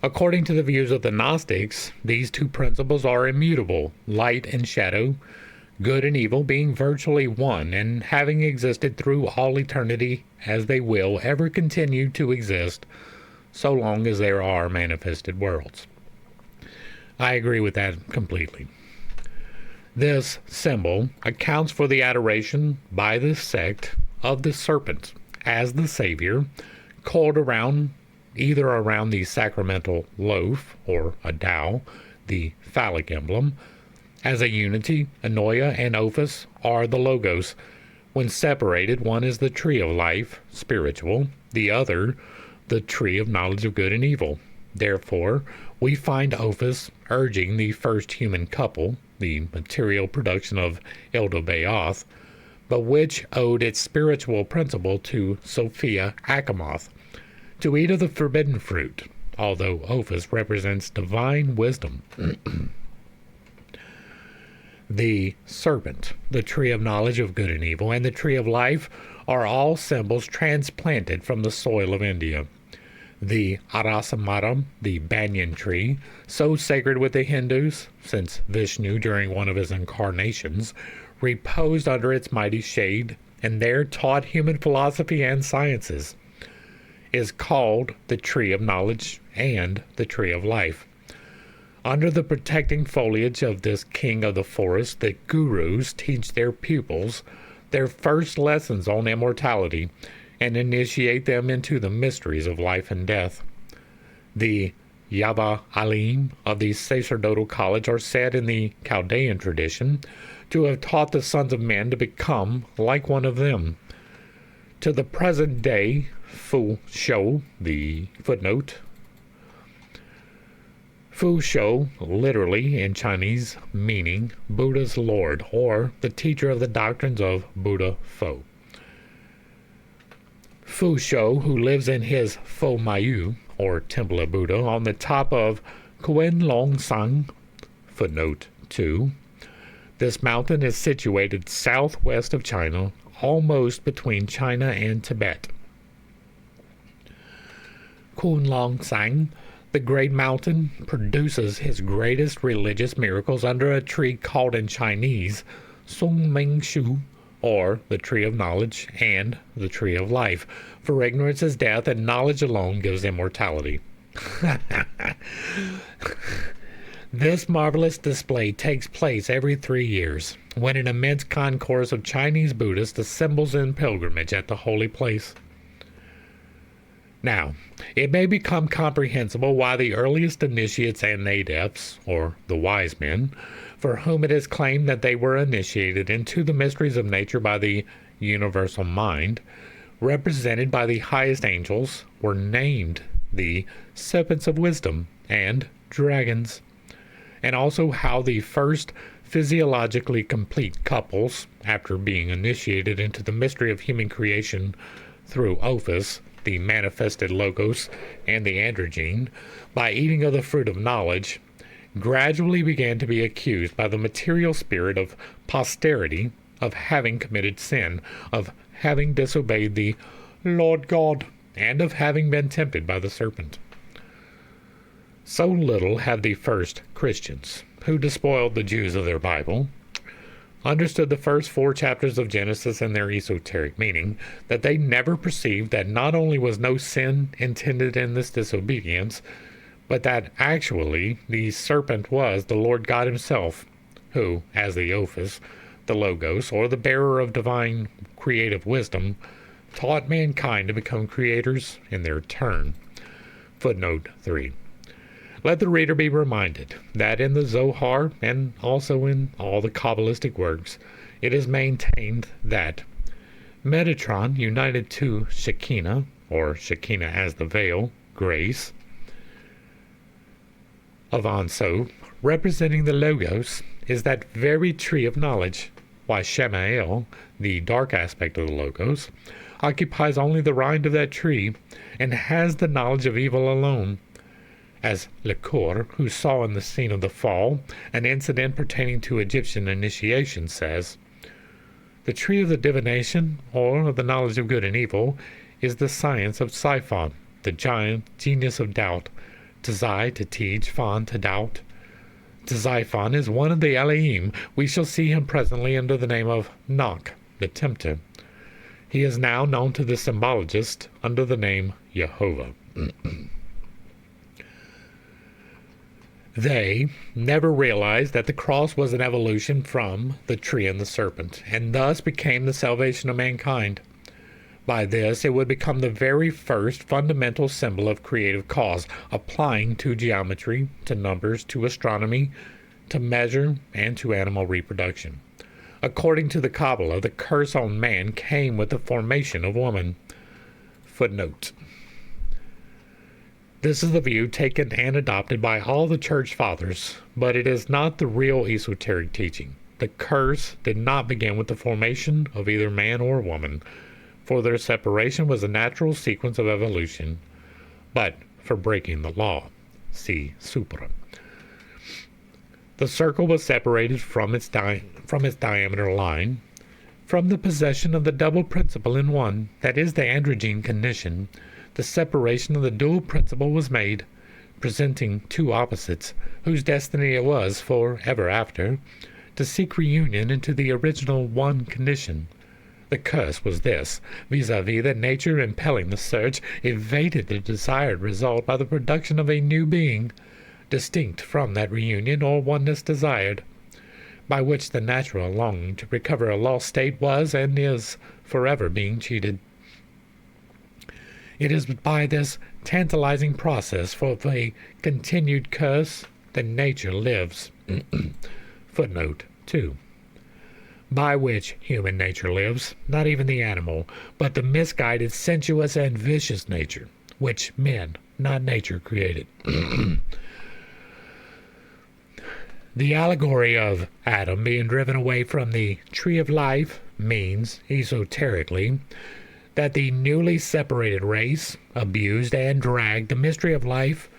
According to the views of the Gnostics, these two principles are immutable, light and shadow, good and evil being virtually one, and having existed through all eternity, as they will ever continue to exist, so long as there are manifested worlds. I agree with that completely. This symbol accounts for the adoration by this sect of the serpent as the savior, coiled around either around the sacramental loaf, or a dao, the phallic emblem. As a unity, Anoia and Ophis are the logos. When separated, one is the tree of life, spiritual, the other the tree of knowledge of good and evil. Therefore, we find Ophis urging the first human couple, the material production of Eldobaoth, but which owed its spiritual principle to Sophia Achamoth, to eat of the forbidden fruit, although Ophis represents divine wisdom. The serpent, the tree of knowledge of good and evil, and the tree of life are all symbols transplanted from the soil of India. The Arasamaram, the banyan tree, so sacred with the Hindus, since Vishnu, during one of his incarnations, reposed under its mighty shade and there taught human philosophy and sciences, is called the tree of knowledge and the tree of life. Under the protecting foliage of this king of the forest, the gurus teach their pupils their first lessons on immortality and initiate them into the mysteries of life and death. The Yaba Alim of the sacerdotal college are said in the Chaldean tradition to have taught the sons of men to become like one of them. To the present day, Fu Shou, the footnote, Fu Shou, literally in Chinese, meaning Buddha's Lord, or the teacher of the doctrines of Buddha Fo. Fu Shou, who lives in his Fo Mayu, or Temple of Buddha, on the top of Kuen Long Sang, footnote 2. This mountain is situated southwest of China, almost between China and Tibet. Kuen Long Sang, the great mountain, produces his greatest religious miracles under a tree called in Chinese Sung Ming Shu, or the tree of knowledge and the tree of life, for ignorance is death and knowledge alone gives immortality. This marvelous display takes place every 3 years, when an immense concourse of Chinese Buddhists assembles in pilgrimage at the holy place. Now, it may become comprehensible why the earliest initiates and adepts, or the wise men, for whom it is claimed that they were initiated into the mysteries of nature by the universal mind, represented by the highest angels, were named the Serpents of Wisdom and dragons, and also how the first physiologically complete couples, after being initiated into the mystery of human creation through Ophis, the manifested logos, and the androgyne, by eating of the fruit of knowledge, gradually began to be accused by the material spirit of posterity of having committed sin, of having disobeyed the Lord God, and of having been tempted by the serpent. So little have the first Christians, who despoiled the Jews of their Bible, understood the first 4 chapters of Genesis and their esoteric meaning, that they never perceived that not only was no sin intended in this disobedience, but that actually the serpent was the Lord God himself, who, as the Ophis, the Logos, or the bearer of divine creative wisdom, taught mankind to become creators in their turn. Footnote 3. Let the reader be reminded that in the Zohar, and also in all the Kabbalistic works, it is maintained that Metatron united to Shekinah, or Shekinah as the veil, grace, of Anso, representing the Logos, is that very tree of knowledge, while Shemael, the dark aspect of the Logos, occupies only the rind of that tree, and has the knowledge of evil alone, as Lecour, who saw in the scene of the fall an incident pertaining to Egyptian initiation, says, "The tree of the divination, or of the knowledge of good and evil, is the science of Siphon, the giant genius of doubt. Tzai to teach, Phon to doubt. Tziphon is one of the Elohim. We shall see him presently under the name of Nok, the tempter. He is now known to the symbologist under the name Jehovah." They never realized that the cross was an evolution from the tree and the serpent, and thus became the salvation of mankind. By this, it would become the very first fundamental symbol of creative cause, applying to geometry, to numbers, to astronomy, to measure, and to animal reproduction. According to the Kabbalah, the curse on man came with the formation of woman. Footnote. This is the view taken and adopted by all the church fathers, but it is not the real esoteric teaching. The curse did not begin with the formation of either man or woman, for their separation was a natural sequence of evolution, but for breaking the law. See Supra. The circle was separated from its diameter line, from the possession of the double principle in one, that is the androgyne condition. The separation of the dual principle was made, presenting two opposites, whose destiny it was for ever after to seek reunion into the original one condition. The curse was this, vis-a-vis that nature, impelling the search, evaded the desired result by the production of a new being, distinct from that reunion or oneness desired, by which the natural longing to recover a lost state was and is forever being cheated. It is by this tantalizing process of a continued curse that nature lives. Footnote 2. By which human nature lives, not even the animal, but the misguided, sensuous, and vicious nature, which men, not nature, created. The allegory of Adam being driven away from the tree of life means, esoterically, that the newly separated race abused and dragged the mystery of life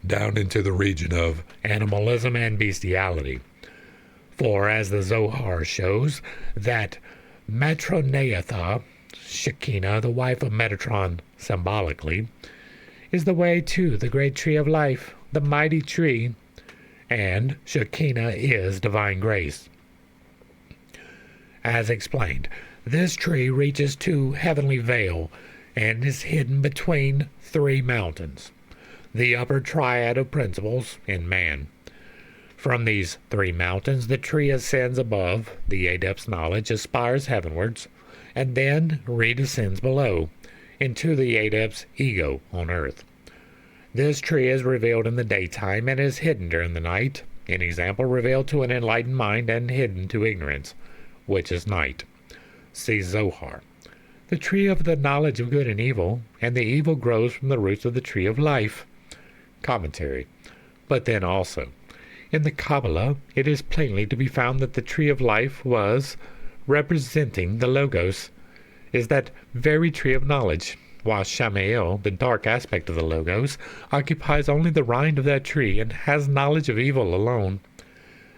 down into the region of animalism and bestiality. For, as the Zohar shows, that Matroneatha, Shekinah, the wife of Metatron symbolically, is the way to the great tree of life, the mighty tree, and Shekinah is divine grace. As explained, this tree reaches to heavenly veil and is hidden between three mountains, the upper triad of principles in man. From these three mountains the tree ascends above, the adept's knowledge aspires heavenwards, and then redescends below, into the adept's ego on earth. This tree is revealed in the daytime and is hidden during the night, an example revealed to an enlightened mind and hidden to ignorance, which is night. See Zohar. The tree of the knowledge of good and evil, and the evil grows from the roots of the tree of life. Commentary. But then also, in the Kabbalah, it is plainly to be found that the tree of life was, representing the Logos, is that very tree of knowledge, while Shamael, the dark aspect of the Logos, occupies only the rind of that tree and has knowledge of evil alone.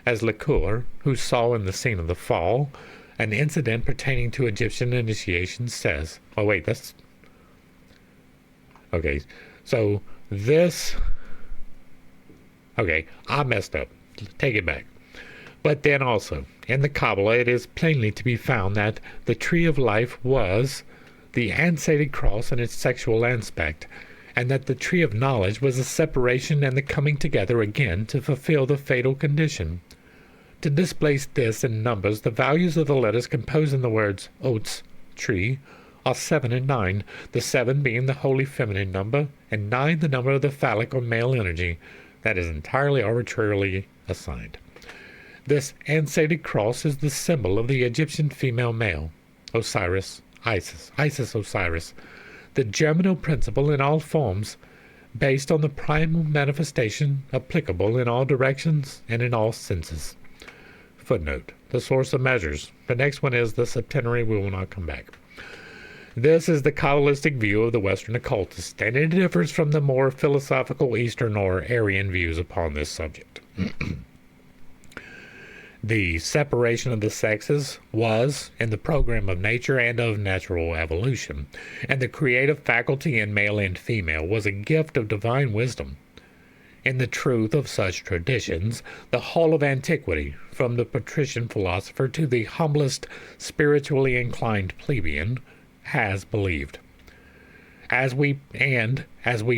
As Lacour, who saw in the scene of the fall an incident pertaining to Egyptian initiation, says, I messed up. Take it back. But then also, in the Kabbalah, it is plainly to be found that the tree of life was the ansated cross in its sexual aspect, and that the tree of knowledge was the separation and the coming together again to fulfill the fatal condition. To displace this in numbers, the values of the letters composing the words oats, tree, are 7 and 9, the 7 being the holy feminine number, and 9 the number of the phallic or male energy that is entirely arbitrarily assigned. This ansated cross is the symbol of the Egyptian female male, Osiris, Isis, Osiris, the germinal principle in all forms, based on the primal manifestation applicable in all directions and in all senses. Footnote. The source of measures. The next one is the septenary. We will not come back. This is the Kabbalistic view of the Western occultist, and it differs from the more philosophical Eastern or Aryan views upon this subject. The separation of the sexes was in the program of nature and of natural evolution, and the creative faculty in male and female was a gift of divine wisdom. In the truth of such traditions, the whole of antiquity, from the patrician philosopher to the humblest spiritually inclined plebeian, has believed. As we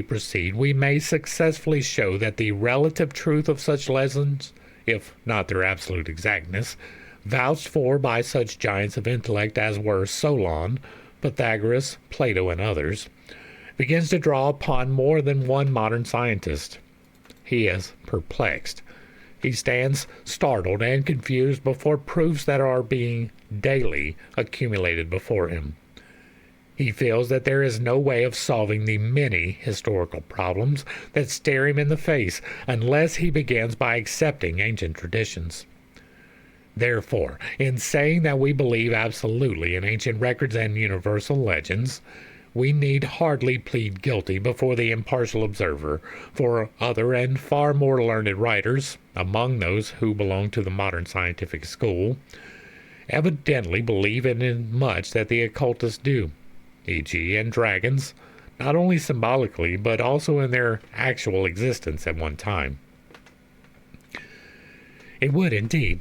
proceed, we may successfully show that the relative truth of such lessons, if not their absolute exactness, vouched for by such giants of intellect as were Solon, Pythagoras, Plato, and others, begins to draw upon more than one modern scientist. He is perplexed. He stands startled and confused before proofs that are being daily accumulated before him. He feels that there is no way of solving the many historical problems that stare him in the face unless he begins by accepting ancient traditions. Therefore, in saying that we believe absolutely in ancient records and universal legends, we need hardly plead guilty before the impartial observer, for other and far more learned writers, among those who belong to the modern scientific school, evidently believe in much that the occultists do, e.g., in dragons, not only symbolically, but also in their actual existence at one time. It would, indeed,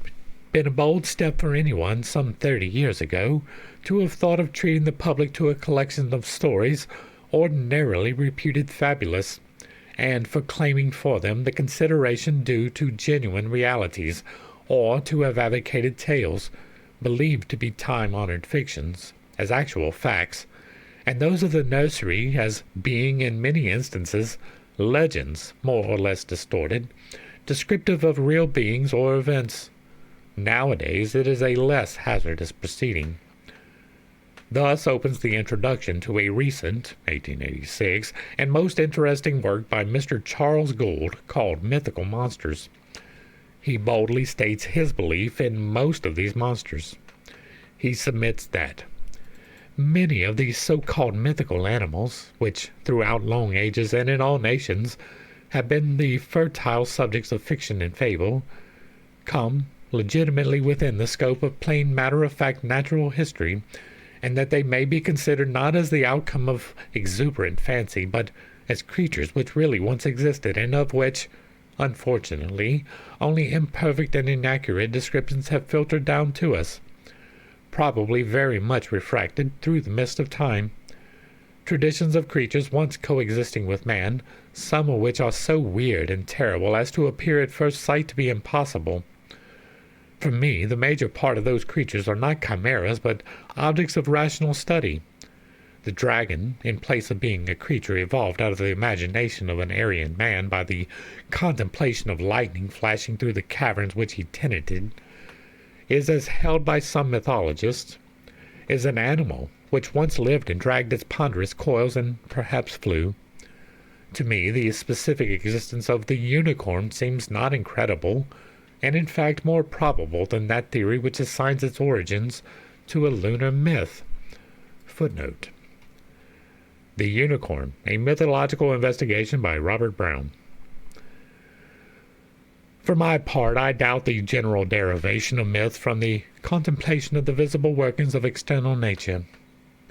been a bold step for anyone some 30 years ago to have thought of treating the public to a collection of stories ordinarily reputed fabulous, and for claiming for them the consideration due to genuine realities, or to have advocated tales believed to be time-honored fictions as actual facts, and those of the nursery as being in many instances legends more or less distorted, descriptive of real beings or events. Nowadays it is a less hazardous proceeding. Thus opens the introduction to a recent, 1886, and most interesting work by Mr. Charles Gould called Mythical Monsters. He boldly states his belief in most of these monsters. He submits that many of these so-called mythical animals, which throughout long ages and in all nations have been the fertile subjects of fiction and fable, come legitimately within the scope of plain matter-of-fact natural history, and that they may be considered not as the outcome of exuberant fancy, but as creatures which really once existed, and of which, unfortunately, only imperfect and inaccurate descriptions have filtered down to us, probably very much refracted through the mist of time. Traditions of creatures once coexisting with man, some of which are so weird and terrible as to appear at first sight to be impossible. For me, the major part of those creatures are not chimeras, but objects of rational study. The dragon, in place of being a creature evolved out of the imagination of an Aryan man by the contemplation of lightning flashing through the caverns which he tenanted, is, as held by some mythologists, is an animal which once lived and dragged its ponderous coils and perhaps flew. To me, the specific existence of the unicorn seems not incredible, and in fact more probable than that theory which assigns its origins to a lunar myth. Footnote: The Unicorn, a mythological investigation by Robert Brown. For my part, I doubt the general derivation of myth from the contemplation of the visible workings of external nature.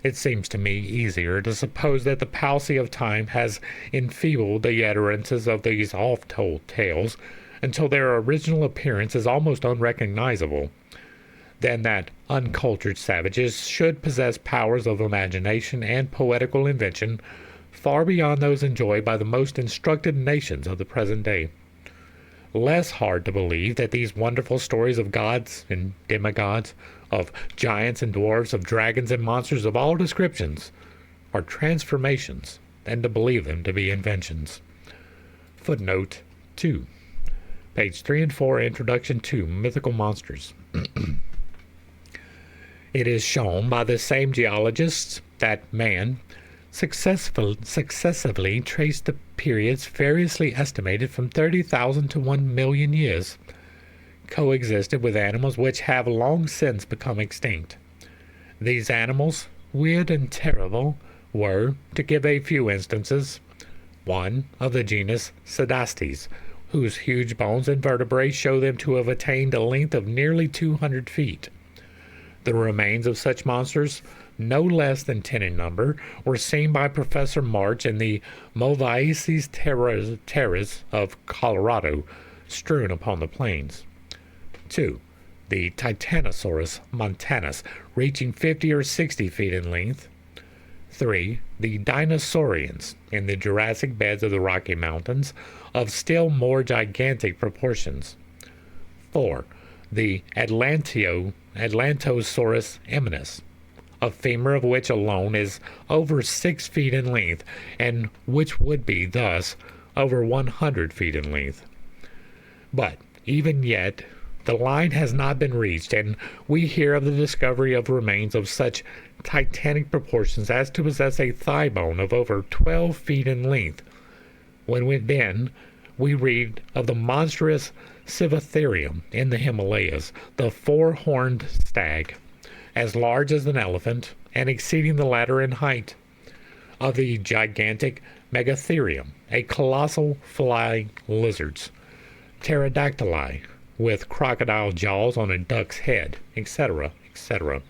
It seems to me easier to suppose that the palsy of time has enfeebled the utterances of these oft-told tales until their original appearance is almost unrecognizable, than that uncultured savages should possess powers of imagination and poetical invention far beyond those enjoyed by the most instructed nations of the present day. Less hard to believe that these wonderful stories of gods and demigods, of giants and dwarfs, of dragons and monsters of all descriptions, are transformations, than to believe them to be inventions. Footnote 2. Page 3 and 4, Introduction to Mythical Monsters. It is shown by the same geologists that man successively traced the periods variously estimated from 30,000 to 1,000,000 years, coexisted with animals which have long since become extinct. These animals, weird and terrible, were, to give a few instances, one of the genus Cedastes, whose huge bones and vertebrae show them to have attained a length of nearly 200 feet. The remains of such monsters, no less than 10 in number, were seen by Professor March in the Movaisis terras of Colorado, strewn upon the plains. 2. The Titanosaurus montanus, reaching 50 or 60 feet in length. 3. The Dinosaurians, in the Jurassic beds of the Rocky Mountains, of still more gigantic proportions. 4. The Atlantosaurus eminus, a femur of which alone is over 6 feet in length, and which would be, thus, over 100 feet in length. But, even yet, the line has not been reached, and we hear of the discovery of remains of such titanic proportions as to possess a thigh bone of over 12 feet in length. Then we read of the monstrous Civatherium in the Himalayas, the four-horned stag, as large as an elephant and exceeding the latter in height, of the gigantic Megatherium, a colossal flying lizards, pterodactyli, with crocodile jaws on a duck's head, etc., etc.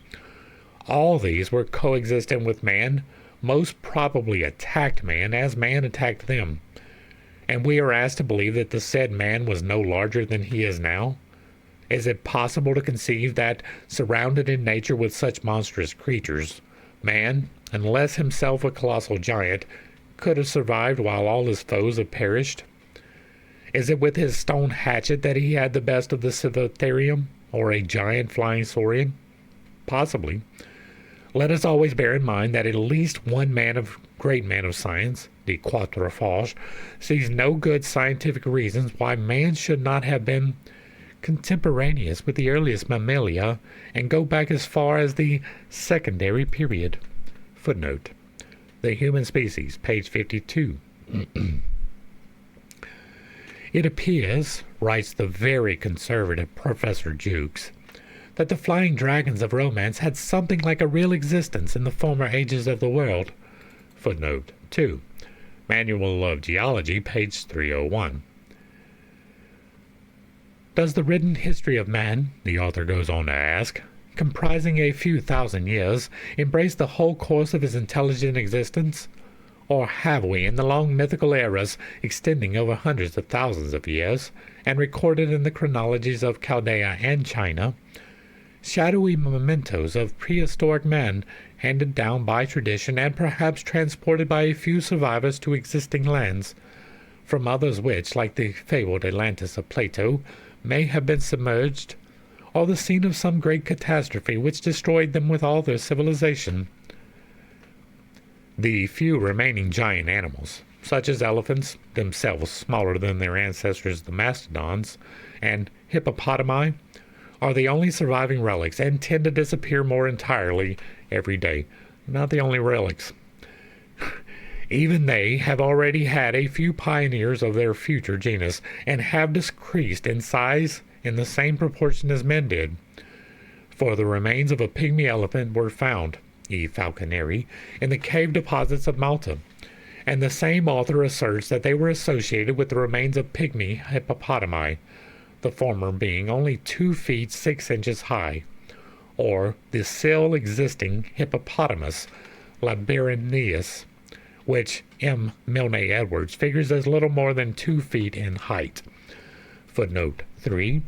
All these were coexistent with man, most probably attacked man as man attacked them. And we are asked to believe that the said man was no larger than he is now? Is it possible to conceive that, surrounded in nature with such monstrous creatures, man, unless himself a colossal giant, could have survived while all his foes have perished? Is it with his stone hatchet that he had the best of the Civatherium, or a giant flying saurian? Possibly. Let us always bear in mind that at least one great man of science, de Quatrefages, sees no good scientific reasons why man should not have been contemporaneous with the earliest mammalia and go back as far as the secondary period. Footnote: The Human Species, page 52. It appears, writes the very conservative Professor Jukes, that the flying dragons of romance had something like a real existence in the former ages of the world. Footnote 2. Manual of Geology, page 301. Does the written history of man, the author goes on to ask, comprising a few thousand years, embrace the whole course of his intelligent existence? Or have we, in the long mythical eras extending over hundreds of thousands of years, and recorded in the chronologies of Chaldea and China, shadowy mementos of prehistoric man handed down by tradition and perhaps transported by a few survivors to existing lands, from others which, like the fabled Atlantis of Plato, may have been submerged, or the scene of some great catastrophe which destroyed them with all their civilization? The few remaining giant animals, such as elephants, themselves smaller than their ancestors the mastodons, and hippopotami, are the only surviving relics and tend to disappear more entirely every day. Not the only relics. Even they have already had a few pioneers of their future genus and have decreased in size in the same proportion as men did. For the remains of a pygmy elephant were found, E. Falconeri, in the cave deposits of Malta, and the same author asserts that they were associated with the remains of pygmy hippopotami, the former being only 2 feet 6 inches high, or the still existing hippopotamus labyrinthus, which M. Milne Edwards figures as little more than 2 feet in height. Footnote 3.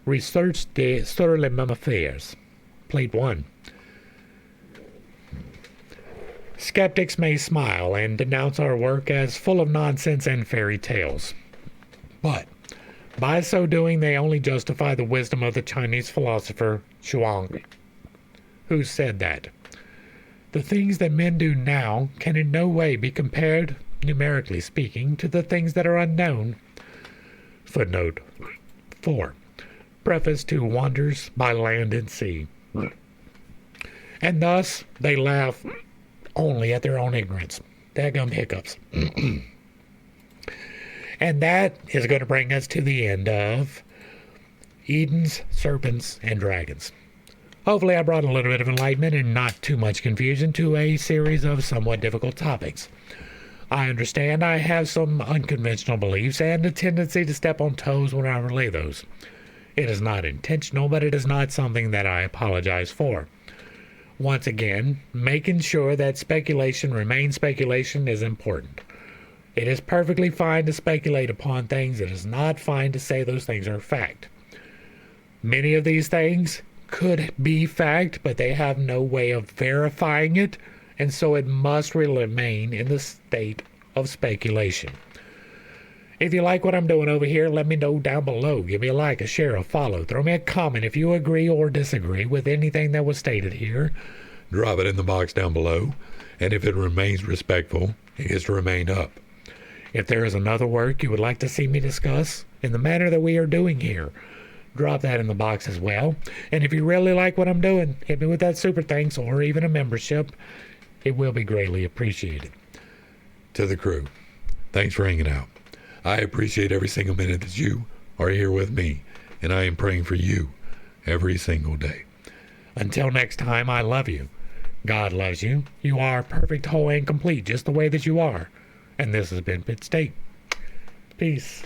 Research sur les mammifères, Plate 1. Skeptics may smile and denounce our work as full of nonsense and fairy tales, but by so doing they only justify the wisdom of the Chinese philosopher Chuang, who said that the things that men do now can in no way be compared, numerically speaking, to the things that are unknown. Footnote 4. Preface to Wonders by Land and Sea. And thus they laugh only at their own ignorance. Daggum hiccups. And that is going to bring us to the end of Eden's, Serpents, and Dragons. Hopefully I brought a little bit of enlightenment and not too much confusion to a series of somewhat difficult topics. I understand I have some unconventional beliefs and a tendency to step on toes when I relay those. It is not intentional, but it is not something that I apologize for. Once again, making sure that speculation remains speculation is important. It is perfectly fine to speculate upon things. It is not fine to say those things are fact. Many of these things could be fact, but they have no way of verifying it, and so it must remain in the state of speculation. If you like what I'm doing over here, let me know down below. Give me a like, a share, a follow. Throw me a comment if you agree or disagree with anything that was stated here. drop it in the box down below, and if it remains respectful, it gets to remain up. If there is another work you would like to see me discuss in the manner that we are doing here, drop that in the box as well. And if you really like what I'm doing, hit me with that super thanks or even a membership. It will be greatly appreciated. To the crew, thanks for hanging out. I appreciate every single minute that you are here with me, and I am praying for you every single day. Until next time, I love you. God loves you. You are perfect, whole, and complete just the way that you are. And this has been Pit State. Peace.